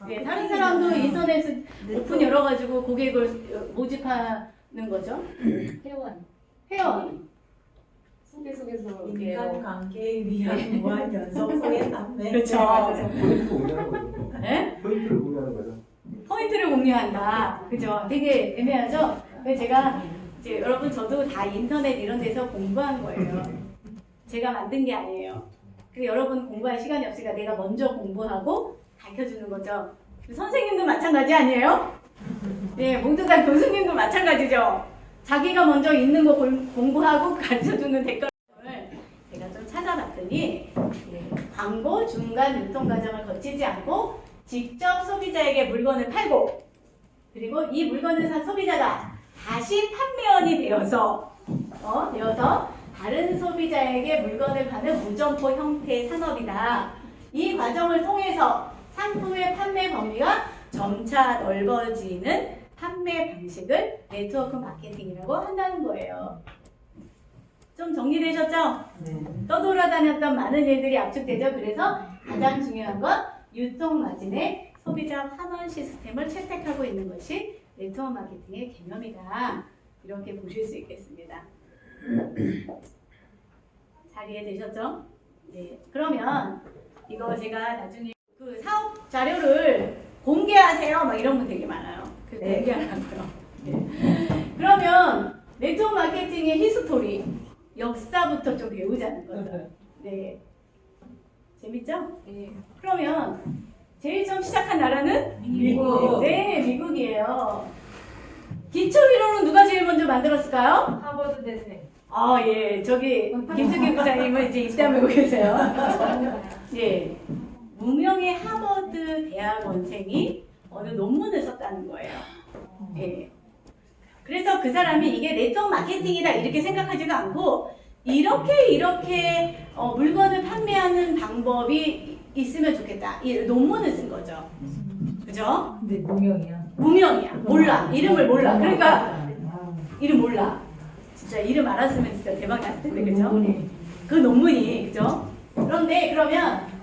네, 다른 사람도 인터넷 오픈 열어가지고 고객을 모집하는 거죠. 회원. 소개서 인간 관계에 위한 무한 연속성의 남매. 그렇죠. 포인트를 공유하는 거죠. 네? 포인트를 공유하는 거죠. 포인트를 공유한다. 그죠? 되게 애매하죠? 근데 제가 이제 여러분 저도 다 인터넷 이런 데서 공부한 거예요. 제가 만든 게 아니에요. 근데 여러분 공부할 시간이 없으니까 내가 먼저 공부하고 가르쳐주는 거죠. 선생님도 마찬가지 아니에요? 네, 모두 다 교수님도 마찬가지죠. 자기가 먼저 있는 거 공부하고 가르쳐주는 댓글을 제가 좀 찾아봤더니 광고 중간 유통 과정을 거치지 않고 직접 소비자에게 물건을 팔고 그리고 이 물건을 산 소비자가 다시 판매원이 되어서 다른 소비자에게 물건을 파는 무점포 형태의 산업이다. 이 과정을 통해서 상품의 판매 범위가 점차 넓어지는 판매 방식을 네트워크 마케팅이라고 한다는 거예요. 좀 정리되셨죠? 네. 떠돌아다녔던 많은 일들이 압축되죠. 그래서 가장 중요한 건 유통 마진의 소비자 환원 시스템을 채택하고 있는 것이 네트워크 마케팅의 개념이다. 이렇게 보실 수 있겠습니다. 잘 이해되셨죠? 네. 그러면 이거 제가 나중에 그 사업 자료를 공개하세요. 막 이런 분 되게 많아요. 그 네. 공개하라고요. 네. 그러면 네트워크 마케팅의 히스토리, 역사부터 좀 배우자는 거죠. 네. 재밌죠? 네. 그러면 제일 처음 시작한 나라는 미국. 네, 미국이에요. 기초 이론은 누가 제일 먼저 만들었을까요? 하버드 대생. 아, 예. 저기 김승기 부장님은 이제 입담하고 계세요. 예. 무명의 하버드 대학원생이 어느 논문을 썼다는 거예요. 예. 그래서 그 사람이 이게 네트워크 마케팅이다 이렇게 생각하지도 않고 이렇게 물건을 판매하는 방법이 있으면 좋겠다. 이 논문을 쓴 거죠. 그죠? 근데 무명이야. 무명이야. 몰라. 이름을 몰라. 그러니까 아, 이름 몰라. 진짜 이름 알았으면 진짜 대박 났을 텐데, 그죠? 논문이. 그 논문이, 그죠? 그런데 그러면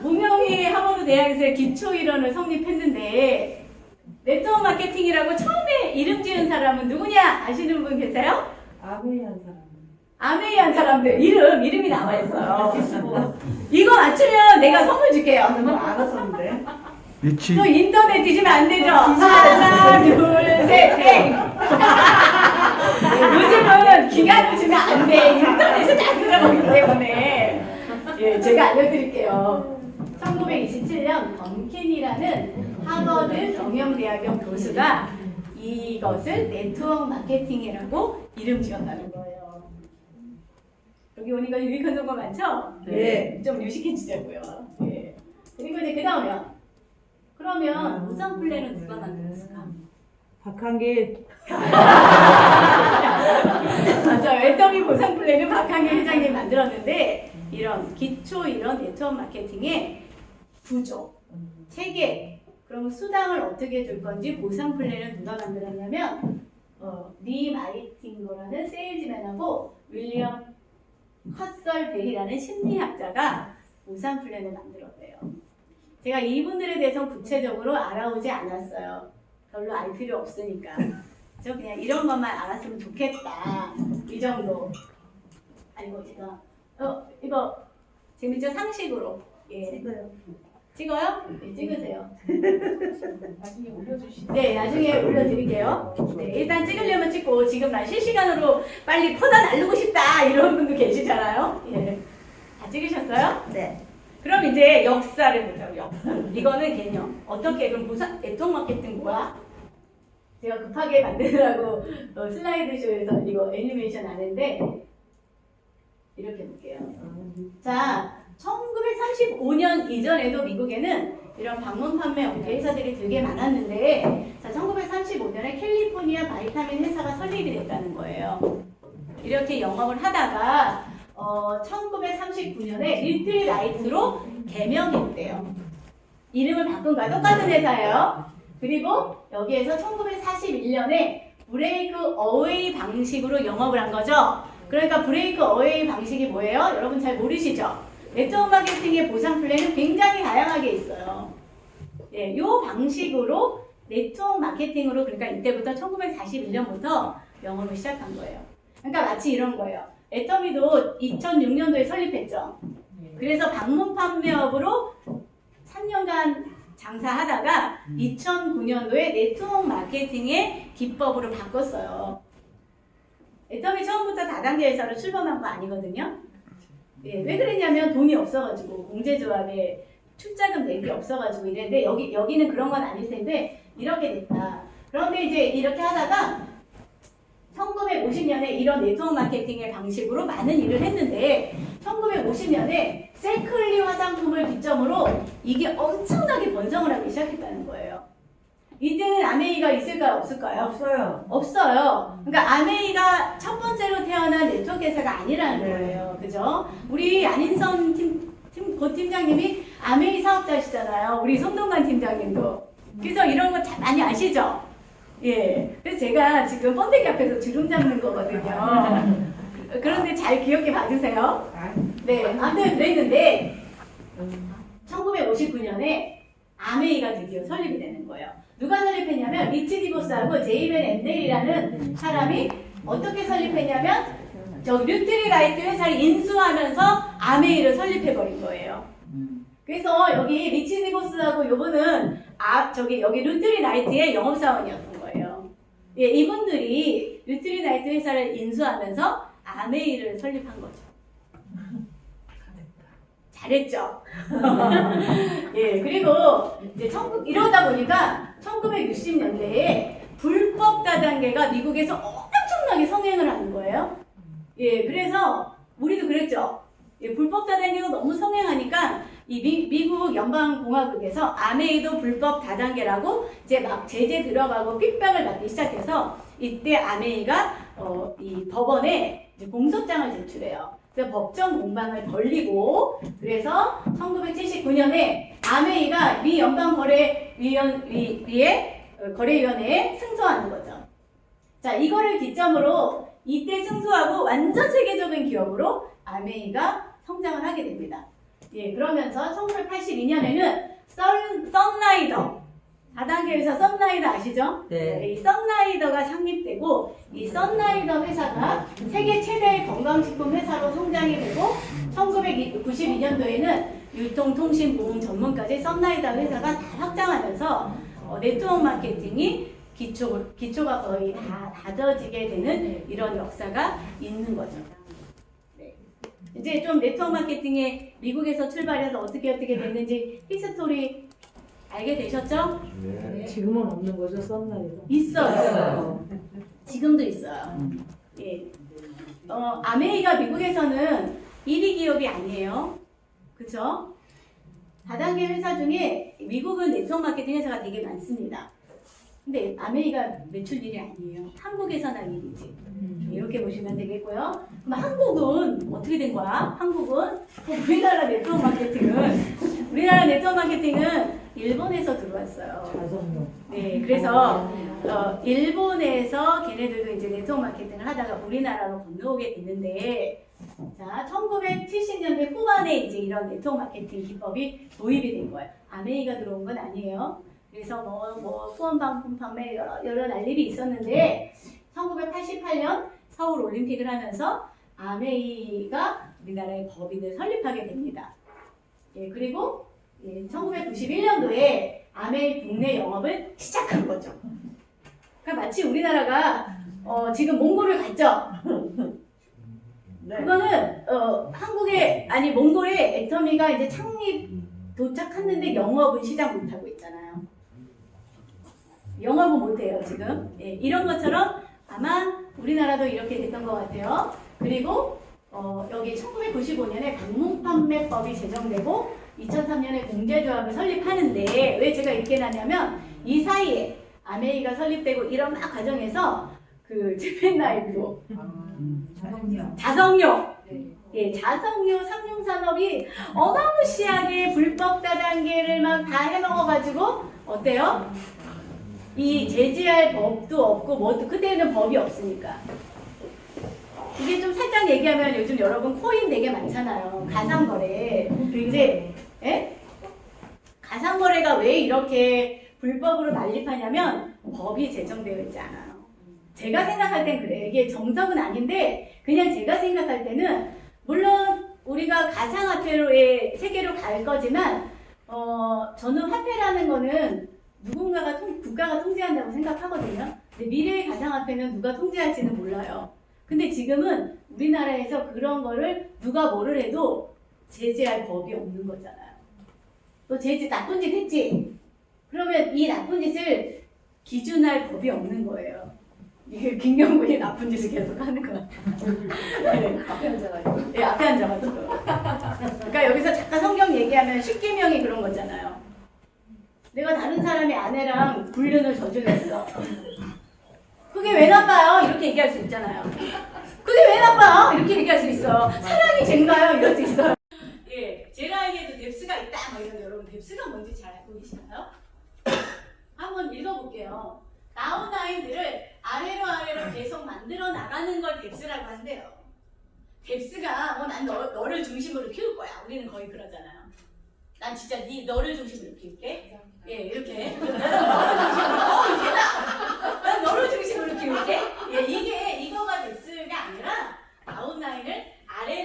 무명의 하버드 대학에서 기초 이론을 성립했는데 네트워크 마케팅이라고 처음에 이름 지은 사람은 누구냐? 아시는 분 계세요? 아메이한 사람. 아메이한 사람들 이름이 나와 있어요. 이거 맞추면 내가 선물 줄게요. 그건 알았었는데. 리치. 또 인터넷 뒤지면 안 되죠? 하나, 둘, 셋, 땡! 요즘은 기간을 주면 안 돼. 인터넷에 다 들어가기 때문에. 예, 제가 알려드릴게요. 1927년 덤킨이라는 하버드 경영대학원 교수가 이것을 네트워크 마케팅이라고 이름 지었다는 거예요. 여기 오니까 유익한 정보 많죠? 네. 좀 유식해지자고요. 예. 그리고 이제 그 다음에 그러면 우선 플랜은 누가 만들었을까? 박한길. 맞아요. 애터미 보상 플랜은 박한길 회장님이 만들었는데 이런 기초 이런 네트워크 마케팅의 구조, 체계, 그럼 수당을 어떻게 줄 건지 보상 플랜을 누가 만들었냐면 리 마이팅거라는 세일즈맨하고 윌리엄 헛설벨이라는 심리학자가 보상 플랜을 만들었대요. 제가 이분들에 대해서 구체적으로 알아오지 않았어요. 별로 알 필요 없으니까. 저 그냥 이런 것만 알았으면 좋겠다. 이 정도. 아이고 제가 이거 재밌죠? 상식으로. 예. 찍어요? 네, 찍으세요. 나중에 올려주시죠. 네, 나중에 올려드릴게요. 네, 일단 찍으려면 찍고 지금 나 실시간으로 빨리 퍼다 날르고 싶다 이런 분도 계시잖아요. 예. 다 찍으셨어요? 네. 그럼 이제 역사를 보자고. 역사. 이거는 개념. 어떻게 그럼 네트워크 마케팅 뭐야? 제가 급하게 만드느라고 슬라이드 쇼에서 이거 애니메이션 안 했는데 이렇게 볼게요. 자, 1935년 이전에도 미국에는 이런 방문 판매 업계 회사들이 되게 많았는데 자, 1935년에 캘리포니아 바이타민 회사가 설립이 됐다는 거예요. 이렇게 영업을 하다가 1939년에 리틀 라이트로 개명했대요. 이름을 바꾼 거야. 똑같은 회사예요. 그리고 여기에서 1941년에 브레이크 어웨이 방식으로 영업을 한 거죠. 그러니까 브레이크 어웨이 방식이 뭐예요? 여러분 잘 모르시죠? 네트워크 마케팅의 보상 플랜은 굉장히 다양하게 있어요. 예, 요 방식으로 네트워크 마케팅으로 그러니까 이때부터 1941년부터 영업을 시작한 거예요. 그러니까 마치 이런 거예요. 애터미도 2006년도에 설립했죠. 그래서 방문 판매업으로 3년간 장사하다가 2009년도에 네트워크 마케팅의 기법으로 바꿨어요. 애터미 처음부터 다단계 회사로 출범한 거 아니거든요. 예, 왜 그랬냐면 돈이 없어가지고 공제조합에 출자금 낼 게 없어가지고 이랬는데 여기는 그런 건 아닐 텐데 이렇게 됐다. 그런데 이제 이렇게 하다가 1950년에 이런 네트워크 마케팅의 방식으로 많은 일을 했는데 1950년에 셀클리 화장품을 기점으로 이게 엄청나게 번성을 하기 시작했다는 거예요. 이때는 아메이가 있을까요? 없을까요? 없어요. 없어요. 그러니까 아메이가 첫 번째로 태어난 네트워크 회사가 아니라는 거예요. 그죠? 우리 안인선 고 팀장님이 아메이 사업자시잖아요. 우리 손동관 팀장님도. 그래서 이런 거 많이 아시죠? 예. 그래서 제가 지금 번데기 앞에서 주름 잡는 거거든요. 그런데 잘 기억해 봐주세요. 네. 아무튼 그랬는데 1959년에 아메이가 드디어 설립이 되는 거예요. 누가 설립했냐면 리치 디보스하고 제이벤 앤델이라는 사람이 어떻게 설립했냐면 저 류트리 라이트 회사를 인수하면서 아메이를 설립해버린 거예요. 그래서 여기 리치 디보스하고 요거는 여기 류트리 라이트의 영업사원이었던 거예요. 예, 이분들이 류트리 라이트 회사를 인수하면서 아메이를 설립한 거죠. 잘했죠? 예, 그리고 이제 이러다 보니까 1960년대에 불법 다단계가 미국에서 엄청나게 성행을 하는 거예요. 예, 그래서 우리도 그랬죠. 예, 불법 다단계가 너무 성행하니까 이 미국 연방공화국에서 아메이도 불법 다단계라고 이제 막 제재 들어가고 핍박을 받기 시작해서 이때 아메이가 이 법원에 이제 공소장을 제출해요. 그래서 법정 공방을 벌리고 그래서 1979년에 아메이가 미 연방거래위원회에 승소하는 거죠. 자, 이거를 기점으로 이때 승소하고 완전 세계적인 기업으로 아메이가 성장을 하게 됩니다. 예, 그러면서 1982년에는 썬라이더 4단계 회사 썬라이더 아시죠? 네. 이 썬라이더가 창립되고 이 썬라이더 회사가 세계 최대의 건강식품 회사로 성장이 되고 1992년도에는 유통통신보험 전문까지 썬라이더 회사가 다 확장하면서 네트워크 마케팅이 기초가 거의 다 다져지게 되는 이런 역사가 있는 거죠. 네. 이제 좀 네트워크 마케팅에 미국에서 출발해서 어떻게 됐는지 히스토리 알게 되셨죠? 네. 지금은 없는 거죠, 썬라이더? 있어요. 지금도 있어요. 예. 아메이가 미국에서는 1위 기업이 아니에요. 그쵸? 다단계 회사 중에 미국은 네트워크 마케팅 회사가 되게 많습니다. 근데 아메이가 매출 1위 아니에요. 한국에서나 1위지. 이렇게 보시면 되겠고요. 그럼 한국은 어떻게 된 거야? 한국은 우리나라 네트워크 마케팅은 일본에서 들어왔어요. 자성용. 네, 그래서 일본에서 걔네들도 이제 네트워크 마케팅을 하다가 우리나라로 건너오게 됐는데, 자, 1970년대 후반에 이제 이런 네트워크 마케팅 기법이 도입이 된 거예요. 아메이가 들어온 건 아니에요. 그래서 후원 방품 판매 여러 난립이 있었는데, 1988년 서울 올림픽을 하면서 아메이가 우리나라의 법인을 설립하게 됩니다. 예, 그리고 1991년도에 아메이 국내 영업을 시작한 거죠. 그러니까 마치 우리나라가 지금 몽골을 갔죠. 그거는 몽골에 애터미가 이제 창립 도착했는데 영업은 시작 못하고 있잖아요. 영업은 못해요 지금. 예, 이런 것처럼 아마 우리나라도 이렇게 됐던 것 같아요. 그리고 여기 1995년에 방문판매법이 제정되고 2003년에 공제조합을 설립하는데 왜 제가 이렇게 나냐면 이 사이에 아메이가 설립되고 이런 막 과정에서 그 재팬나이프 자성료 예, 자성료 상용산업이 어마무시하게 불법 다단계를 막 다 해먹어가지고 어때요? 이 제재할 법도 없고 뭐도 그때는 법이 없으니까 이게 좀 살짝 얘기하면 요즘 여러분 코인 되게 많잖아요. 가상거래. 이제 예? 가상거래가 왜 이렇게 불법으로 난립하냐면 법이 제정되어 있지 않아요. 제가 생각할 땐 그래요. 이게 정석은 아닌데 그냥 제가 생각할 때는 물론 우리가 가상화폐로의 세계로 갈 거지만 저는 화폐라는 거는 누군가가 국가가 통제한다고 생각하거든요. 근데 미래의 가상화폐는 누가 통제할지는 몰라요. 근데 지금은 우리나라에서 그런 거를 누가 뭐를 해도 제재할 법이 없는 거잖아요. 너 제재 나쁜 짓 했지? 그러면 이 나쁜 짓을 기준할 법이 없는 거예요. 이게 김경근이 나쁜 짓을 계속 하는 거야. 네. 앞에 앉아가지고. 네, 앞에 앉아가지고. 그러니까 여기서 잠깐 성경 얘기하면 십계명이 그런 거잖아요. 내가 다른 사람의 아내랑 불륜을 저질렀어. 그게 왜 나빠요? 이렇게 얘기할 수 있잖아요. 그게 왜 나빠요? 이렇게 얘기할 수 있어. 사랑이 죄인가요? 이럴 수 있어요. 예, 제라에게도 뎁스가 있다. 막 이런데 여러분 뎁스가 뭔지 잘 알고 계시나요? 한번 읽어볼게요. 다운라인들을 아래로 계속 만들어 나가는 걸 뎁스라고 한대요. 뎁스가 난 너를 중심으로 키울 거야. 우리는 거의 그러잖아요. 난 진짜 너를 중심으로 키울게. 예, 이렇게. 난 너를 중심으로 키울게. 예, 이거가 뎁스가 아니라 다운라인을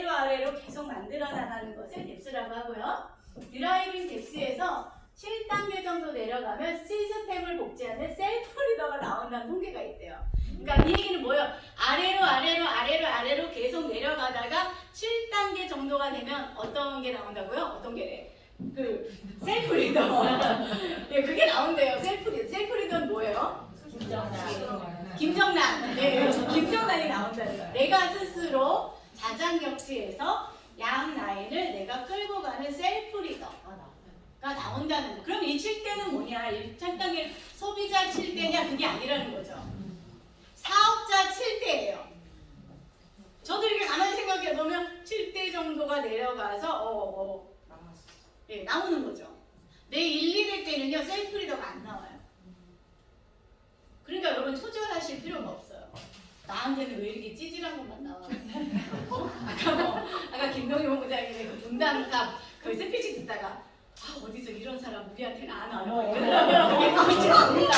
아래로 계속 만들어 나가는 것을 뎁스라고 하고요. 드라이빙 뎁스에서 7단계 정도 내려가면 시스템을 복제하는 셀프 리더가 나온다는 통계가 있대요. 그러니까 이 얘기는 뭐예요? 아래로 계속 내려가다가 7단계 정도가 되면 어떤 게 나온다고요? 어떤 게? 그 셀프 리더. 네, 그게 나온대요. 셀프 리더는 뭐예요? 김정란. 네, 김정란이 나온다는 거예요. 내가 스스로 자장격취해서 양 라인을 내가 끌고 가는 셀프 리더가 나온다는 거. 그럼 이 7대는 뭐냐? 1차 단계 소비자 7대냐? 그게 아니라는 거죠. 사업자 7대예요. 저도 이렇게 가만히 생각해 보면 7대 정도가 내려가서 예, 나오는 거죠. 내 1, 2대 때는요 셀프 리더가 안 나와요. 그러니까 여러분 초조하실 필요가 없어요. 나한테는 왜 이렇게 찌질한 것만 나와? 아까 김동희 본부장님의 그 분담탑 그 스피치 듣다가 어디서 이런 사람 우리한테는 안 와요. 그게 그렇지 않습니다.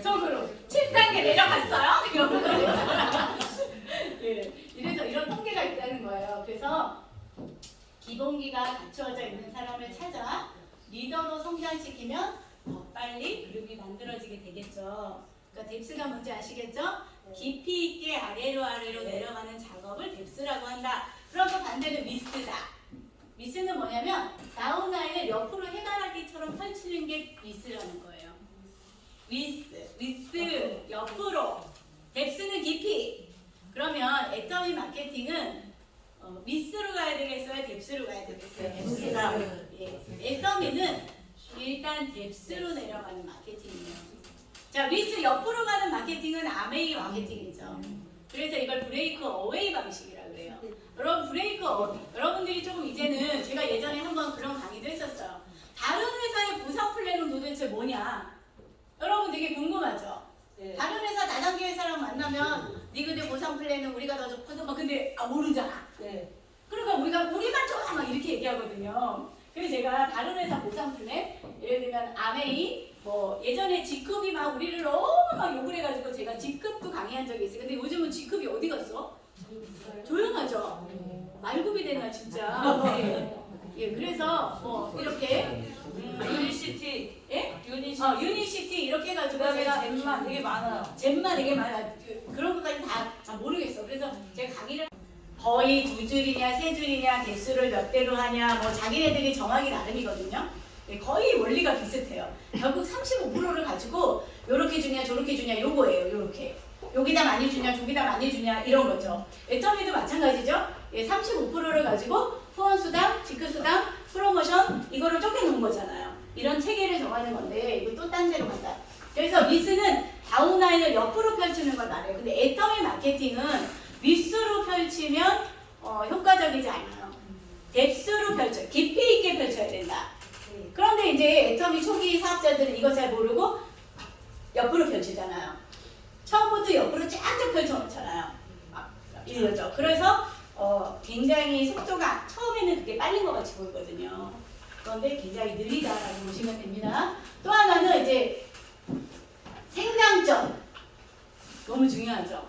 속으로 7단계 내려갔어요? 예, 이래서 이런 통계가 있다는 거예요. 그래서 기본기가 갖추어져 있는 사람을 찾아 리더로 성장시키면 더 빨리 그룹이 만들어지게 되겠죠. 그러니까 뎁스가 뭔지 아시겠죠? 깊이 있게 아래로 내려가는 작업을 뎁스라고 한다. 그럼 그 반대는 위스다. 위스는 뭐냐면 다운라인을 옆으로 해바라기처럼 펼치는 게 위스라는 거예요. 위스, 옆으로. 뎁스는 깊이. 그러면 애터미 마케팅은 위스로 가야 되겠어요? 뎁스로 가야 되겠어요? 뎁스로. 예. 애터미는 일단 뎁스로 내려가는 마케팅이에요. 자, 위스 옆으로 가는 마케팅은 아메이 마케팅이죠. 그래서 이걸 브레이크 어웨이 방식이라고 그래요. 여러분 여러분들이 조금 이제는 제가 예전에 한번 그런 강의도 했었어요. 다른 회사의 보상 플랜은 도대체 뭐냐? 여러분 되게 궁금하죠? 네. 다른 회사 다단계 회사랑 만나면 니그들 보상 플랜은 우리가 더 좋거든. 근데 모르잖아. 네. 그러니까 우리만 좋아 막 이렇게 얘기하거든요. 그래서 제가 다른 회사 보상 플랜 예를 들면 아메이 예전에 G급이 막 우리를 너무 막 욕을 해가지고 제가 G급도 강의한 적이 있어요. 근데 요즘은 G급이 어디 갔어? 조용하죠? 말굽이 되나 진짜. 예, 그래서 이렇게 유니시티. 예? 유니시티 이렇게 해가지고 그다음에 제가 잼만 되게 많아요. 잼만 되게 많아. 그런 것까지 다 모르겠어. 그래서 제가 강의를 거의 2줄이냐 3줄이냐 개수를 몇 대로 하냐 자기네들이 정하기 나름이거든요. 거의 원리가 비슷해요. 결국 35%를 가지고 요렇게 주냐 저렇게 주냐 요거예요. 요렇게 여기다 많이 주냐 저기다 많이 주냐 이런 거죠. 애터미도 마찬가지죠. 35%를 가지고 후원수당, 직급수당, 프로모션 이거를 쪼개놓은 거잖아요. 이런 체계를 정하는 건데 이거 또 딴 데로 간다. 그래서 위스는 다운라인을 옆으로 펼치는 걸 말해요. 근데 애터미 마케팅은 윗수로 펼치면 효과적이지 않아요. 뎁스로 펼쳐요. 깊이 있게 펼쳐야 된다. 그런데 이제 애터미 초기 사업자들은 이거 잘 모르고 옆으로 펼치잖아요. 처음부터 옆으로 쫙쫙 펼쳐놓잖아요. 이러죠. 그래서 굉장히 속도가 처음에는 그게 빠른 것 같이 보이거든요. 그런데 굉장히 느리다라고 보시면 됩니다. 또 하나는 이제 생장점. 너무 중요하죠.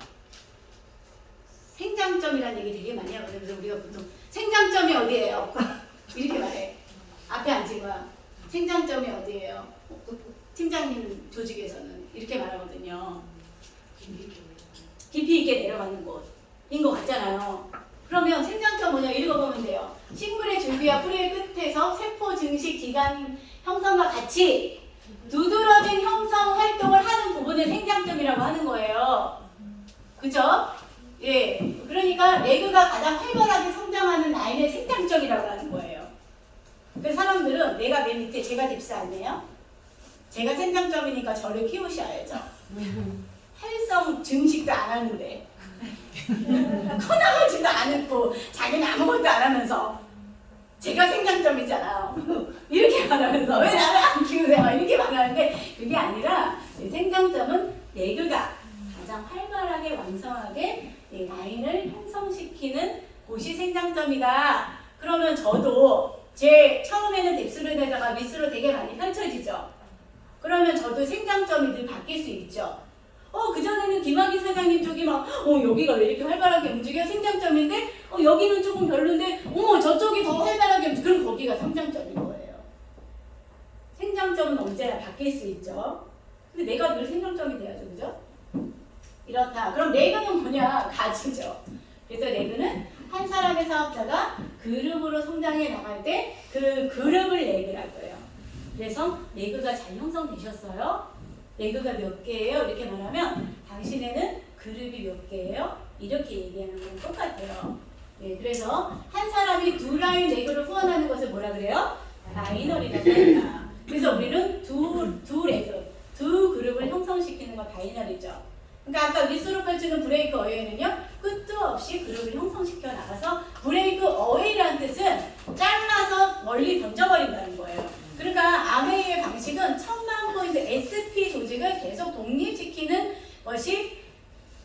생장점이라는 얘기 되게 많이 하거든요. 그래서 우리가 보통 생장점이 어디예요? 이렇게 말해. 앞에 앉은 거야. 생장점이 어디예요? 팀장님 조직에서는 이렇게 말하거든요. 깊이 있게 내려가는 곳인 것 같잖아요. 그러면 생장점 뭐냐 읽어보면 돼요. 식물의 줄기와 뿌리의 끝에서 세포 증식 기관 형성과 같이 두드러진 형성 활동을 하는 부분을 생장점이라고 하는 거예요. 그죠? 예, 그러니까 레그가 가장 활발하게 성장하는 라인의 생장점이라고 하는 거예요. 그 사람들은 내가 맨 밑에 제가 뎁스 아니에요? 제가 생장점이니까 저를 키우셔야죠. 활성 증식도 안 하는데 커나가지도 않고 자기는 아무것도 안 하면서 제가 생장점이잖아요. 이렇게 말하면서 왜 나를 안 키우세요? 이렇게 말하는데 그게 아니라 생장점은 레그가 가장 활발하게 왕성하게 라인을 형성시키는 곳이 생장점이다. 그러면 저도 제 처음에는 뎁스로 되다가 위스로 되게 많이 펼쳐지죠. 그러면 저도 생장점이 늘 바뀔 수 있죠. 그전에는 김학의 사장님 쪽이 막 여기가 왜 이렇게 활발하게 움직여? 생장점인데 여기는 조금 별론데 저쪽이 더 활발하게 움직여. 그럼 거기가 성장점인 거예요. 생장점은 언제나 바뀔 수 있죠. 근데 내가 늘 생장점이 돼야죠. 그죠? 이렇다. 그럼 레그는 뭐냐? 가치죠. 그래서 레그는 한 사람의 사업자가 그룹으로 성장해 나갈 때 그 그룹을 레그라고 해요. 그래서 레그가 잘 형성되셨어요? 레그가 몇 개예요? 이렇게 말하면 당신에는 그룹이 몇 개예요? 이렇게 얘기하는 건 똑같아요. 네, 그래서 한 사람이 두 라인 레그를 후원하는 것을 뭐라 그래요? 바이너리라고 한다. 그래서 우리는 두 레그, 두 그룹을 형성시키는 건 바이너리죠. 그러니까 아까 윗으로 펼치는 브레이크 어웨이는요, 끝도 없이 그룹을 형성시켜 나가서 브레이크 어웨이라는 뜻은 잘라서 멀리 던져버린다는 거예요. 그러니까 아메이의 방식은 1000만 포인트 SP 조직을 계속 독립시키는 것이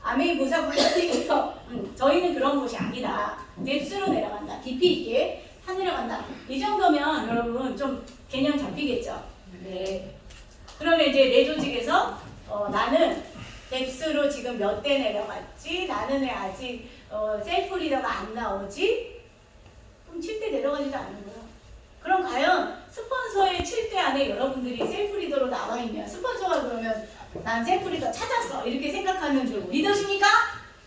아메이 부사 분석이고요. 저희는 그런 곳이 아니다. 뎁스로 내려간다. 깊이 있게 하늘어간다. 이 정도면 여러분 좀 개념 잡히겠죠? 네. 그러면 이제 내 조직에서 나는 뎁스로 지금 몇 대 내려갔지? 나는 왜 아직 셀프 리더가 안 나오지? 그럼 7대 내려가지도 않는 거예요. 그럼 과연 스폰서의 7대 안에 여러분들이 셀프 리더로 나와 있면 스폰서가 그러면 난 셀프 리더 찾았어 이렇게 생각하는 리더십니까?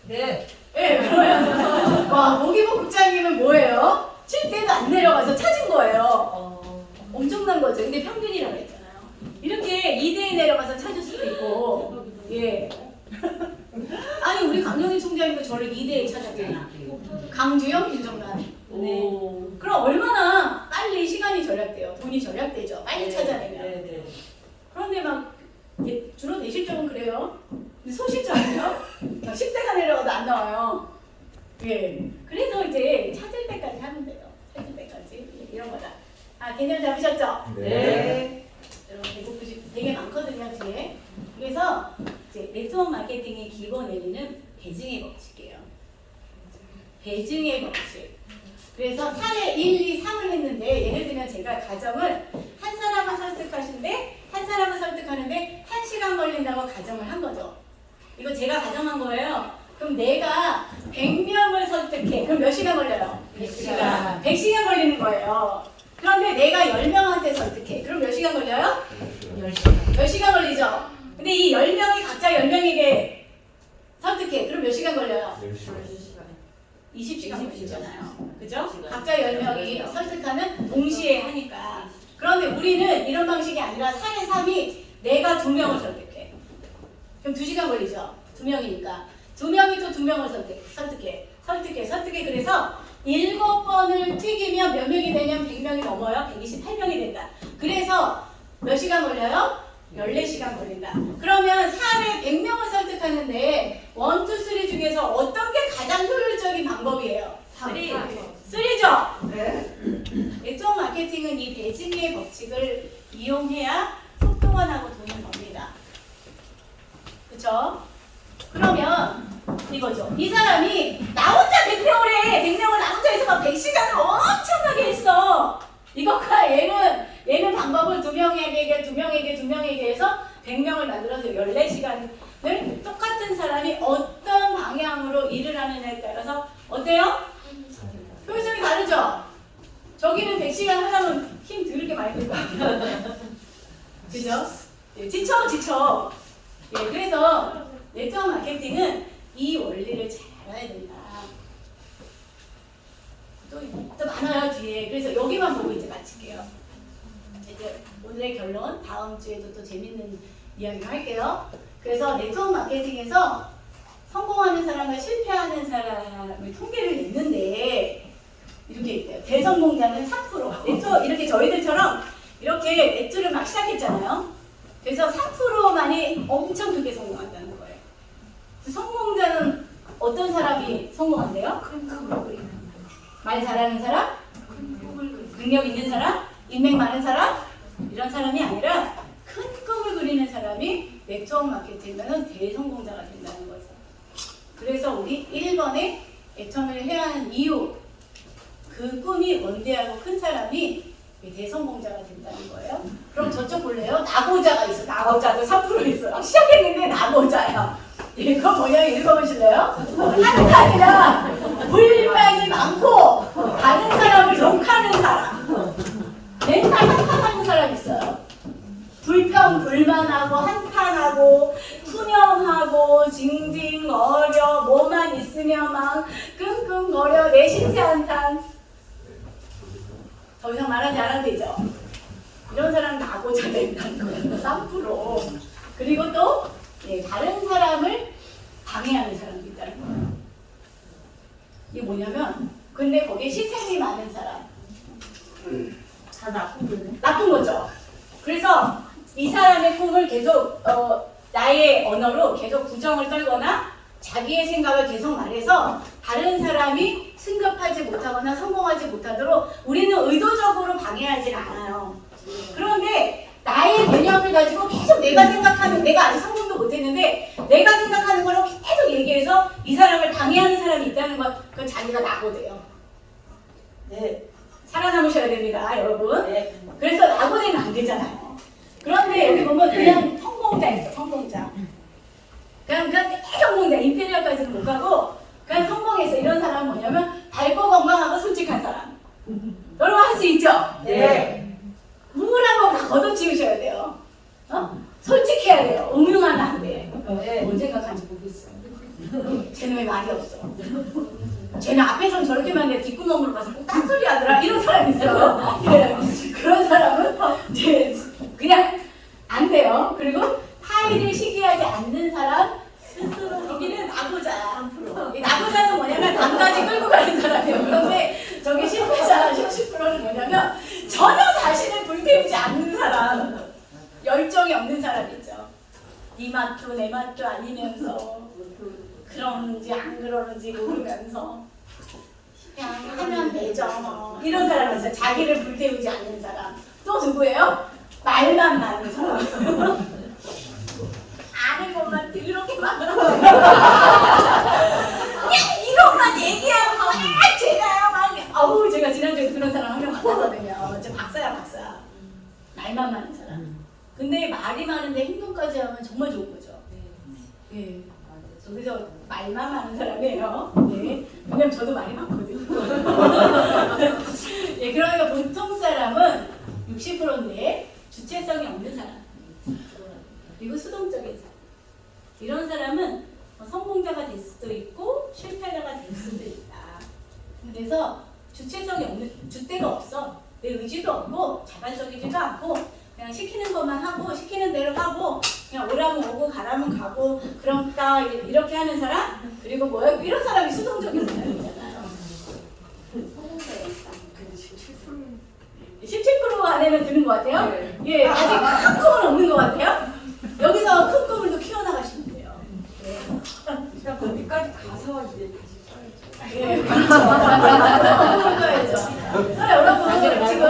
네. 네, 그러면 와 모기부 국장님은 뭐예요? 7대도 안 내려가서 찾은 거예요. 엄청난 거죠. 근데 평균이라고 했잖아요. 이렇게 2대에 내려가서 찾을 수도 있고, 예. 아니 우리 강영희 총장님도 저를 2대에 찾았잖아. 강주영, 김정란. 네. 그럼 얼마나 빨리 시간이 절약돼요. 돈이 절약되죠. 빨리 찾아내면. 그런데 막 주로 내실적은 그래요. 근데 소실적은요? 10대가 내려가도 안 나와요. 예. 그래서 이제 찾을 때까지 하면 돼요. 찾을 때까지. 예, 이런 거다. 아, 개념 잡으셨죠? 네. 여러분 배고프시 되게 많거든요, 뒤에. 그래서 이제 네트워크 마케팅의 기본 원리는 배증의 법칙이에요. 배증의 법칙. 그래서 사례 1, 2, 3을 했는데 예를 들면 제가 가정을 한 사람을 설득하시는데 한 사람을 설득하는데 1시간 걸린다고 가정을 한 거죠. 이거 제가 가정한 거예요. 그럼 내가 100명을 설득해. 그럼 몇 시간 걸려요? 100시간. 100시간 걸리는 거예요. 그런데 내가 10명한테 설득해. 그럼 몇 시간 걸려요? 10시간. 10시간 걸리죠? 근데 이 10명이 각자 10명에게 설득해. 그럼 몇 시간 걸려요? 20시간 걸리잖아요. 그죠? 각자 10명이 설득하는 동시에 하니까. 그런데 우리는 이런 방식이 아니라 4의 3이 내가 2명을 설득해. 그럼 2시간 걸리죠? 2명이니까. 2명이 또 2명을 설득해. 그래서 7번을 튀기면 몇 명이 되냐면 100명이 넘어요. 128명이 된다. 그래서 몇 시간 걸려요? 14시간 걸린다. 그러면 4회 100명을 설득하는데 1, 2, 3 중에서 어떤 게 가장 효율적인 방법이에요? 3죠? 네. 네트워크 마케팅은 이 배증의 법칙을 이용해야 속도가 나고 돈을 법니다. 그쵸? 그러면 이거죠. 이 사람이 나 혼자 100명을 해. 100명을 나 혼자 해서 막 100시간을 엄청나게 했어. 이것과 얘는 방법을 2명에게 해서 100명을 만들어서 14시간을 똑같은 사람이 어떤 방향으로 일을 하느냐에 따라서 어때요? 효율성이 다르죠? 저기는 100시간 하려면 힘 들게 많이 들고 그죠? 예, 지쳐. 예, 그래서 네트워크 마케팅은 이 원리를 잘 알아야 된다. 또 많아요 뒤에. 그래서 여기만 보고 이제 마칠게요. 이제 오늘의 결론 다음 주에도 또 재밌는 이야기를 할게요. 그래서 네트워크 마케팅에서 성공하는 사람과 실패하는 사람의 통계를 냈는데 이렇게 있대요. 대성공자는 3%. 네트워크 이렇게 저희들처럼 이렇게 네트를 막 시작했잖아요. 그래서 3%만이 엄청 크게 성공한다는 거예요. 성공자는 어떤 사람이 성공한대요? 말 잘하는 사람? 능력 있는 사람? 인맥 많은 사람? 이런 사람이 아니라 큰 꿈을 그리는 사람이 네트워크 마케팅은 대성공자가 된다는 거죠. 그래서 우리 1번에 애청을 해야 하는 이유, 그 꿈이 원대하고 큰 사람이 대성공자가 된다는 거예요. 그럼 저쪽 볼래요? 나고자가 있어. 나고자도 3% 있어. 시작했는데 나고자야. 이거 뭐냐 읽어보실래요? 하는 아니라 불만이 많고 다른 사람을 욕하는 사람. 맨날 한탄하는 사람 있어요. 불평불만하고 한탄하고 투명하고 징징거려 뭐만 있으면 막 끙끙거려 내 신세 한탄. 더 이상 말하지 않아도 되죠. 이런 사람 나고자 된다는 거예요. 3%. 그리고 또 다른 사람을 방해하는 사람도 있다는 거예요. 뭐냐면 근데 거기에 시샘이 많은 사람 다 나쁜 거네. 나쁜 거죠. 그래서 이 사람의 꿈을 계속 나의 언어로 계속 부정을 떨거나 자기의 생각을 계속 말해서 다른 사람이 승급하지 못하거나 성공하지 못하도록 우리는 의도적으로 방해하지 않아요. 그런데 나의 개념을 가지고 계속 내가 생각하는, 내가 아직 성공도 못했는데 내가 생각하는 걸로 계속 얘기해서 이 사람을 방해하는 사람이 있다는 것, 그건 자기가 낙오돼요. 네, 살아남으셔야 됩니다, 여러분. 네. 그래서 낙오되면 안 되잖아요. 그런데 여기 보면 그냥 성공자 있어, 성공자. 그냥 계속 성공자, 임페리얼까지는 못 가고 그냥 성공했어. 이런 사람은 뭐냐면 밝고 건강하고 솔직한 사람. 여러분 할 수 있죠? 네. 우울한 거 다 걷어치우셔야 돼요. 솔직해야 돼요. 음흉하면 안 돼. 네. 뭔 생각하는지 모르겠어. 쟤는 왜 말이 없어? 쟤는 앞에서는 저렇게만 내 뒷구멍으로 봐서 꼭 딴소리 하더라. 이런 사람 있어요. 네. 그런 사람은 이제 그냥 안 돼요. 그리고 타인을 시기하지 않는 사람, 스스로 여기는 낙오자. 이 낙오자는 뭐냐면 담까지 끌고 가는 사람이에요. 그런데 저기 실패자 10%는 뭐냐면 전혀 자신을 불태우지 않는 사람, 열정이 없는 사람이죠. 네 맛도 내 맛도 아니면서 그런지 안 그러는지 모르면서 그냥 하면 되죠. 뭐. 이런 사람 있어요. 자기를 불태우지 않는 사람. 또 누구예요? 말만 많은 사람. 아는 것만 더럽게만 그냥 이것만 얘기하고 제가요 막 어우 제가 지난주에 그런 사람 한 명 만났거든요. 저 박사야 박사. 말만 많은 사람. 근데 말이 많은데 행동까지 하면 정말 좋은 거죠. 예. 그래서 말만 많은 사람이에요. 네. 왜냐면 저도 말이 많거든요. 예, 그러니까 보통 사람은 60%인데 주체성이 없는 사람. 그리고 수동적인 사람. 이런 사람은 성공자가 될 수도 있고 실패자가 될 수도 있다. 그래서 주체성이 없는, 주대가 없어. 내 의지도 없고 자발적이지도 않고 그냥 시키는 것만 하고 시키는 대로 하고 그냥 오라면 오고 가라면 가고 그런다 이렇게 하는 사람. 그리고 뭐야? 이런 사람이 수동적인 사람이잖아요. 17% 안에는 드는 것 같아요? 네. 예, 아직 큰 꿈은 없는 것 같아요? 여기서 큰 꿈을 또 키워나가시면 돼요. 네. 그냥 거기까지 가서 이제 다시 써야죠. 예, 그렇죠. 써야죠. 여러분, 지금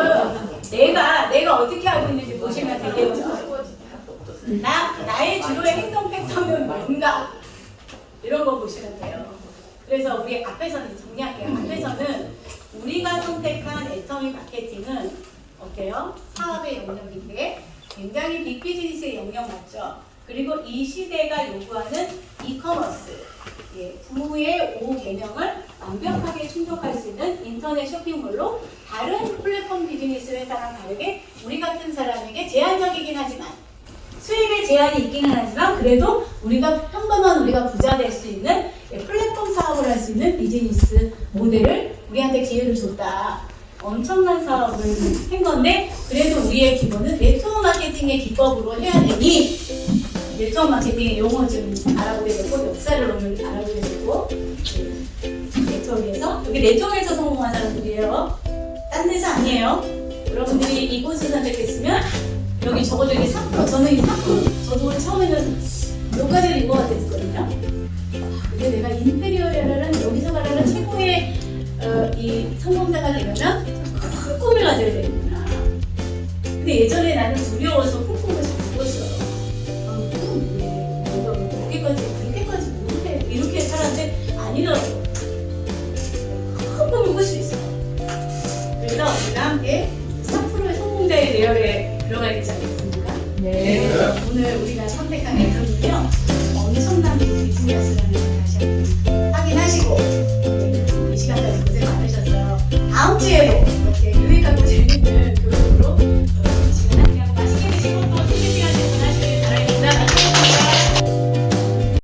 내가 어떻게 하고 있는지 보시면 되겠죠. 나의 주로의 행동 패턴은 뭔가? 이런 거 보시면 돼요. 그래서 우리 앞에서는 정리할게요. 앞에서는 우리가 선택한 애터미 마케팅은 어때요? 사업의 영역인데 굉장히 빅비즈니스의 영역 맞죠? 그리고 이 시대가 요구하는 이커머스, 예, 구의 5개념을 완벽하게 충족할 수 있는 인터넷 쇼핑몰로 다른 플랫폼 비즈니스 회사랑 다르게 우리 같은 사람에게 제한적이긴 하지만 수입에 제한이 있기는 하지만 그래도 우리가 평범한 우리가 부자 될 수 있는 플랫폼 사업을 할 수 있는 비즈니스 모델을 우리한테 기회를 줬다. 엄청난 사업을 한 건데 그래도 우리의 기본은 네트워크 마케팅의 기법으로 해야 되니 네트워크 마케팅의 용어 좀 알아보게 되고 역사를 오늘 알아보게 되고 네트워크에서 여기 네트워크에서 성공한 사람들이에요. 딴 데서 아니에요. 여러분들이 이곳을 선택했으면 여기 적어도 이게 3% 저는 이 3% 저도 처음에는 몇 가지를 입어야 됐거든요. 근데 내가 인테리어라는 여기서 말하는 최고의 이 성공자가 되려면 큰 꿈을 가져야 되는구나. 근데 예전에 나는 두려워서 큰 꿈을 잘 못 꿨어요. 꿈 내가 그렇게까지 못해 이렇게 살았는데 아니더라고. 큰 꿈을 꿀 수 있어. 그래서 우리가 함께 3%의 성공자의 레열에 들어가야 되지 않겠습니까? 네. 오늘 우리가 선택한 애터미는요 엄청난 비즈니스라는 걸 다시 한번 확인하시고 이 시간까지 고생 많으셨어요. 다음 주에도 이렇게 유익하고 재밌는 교육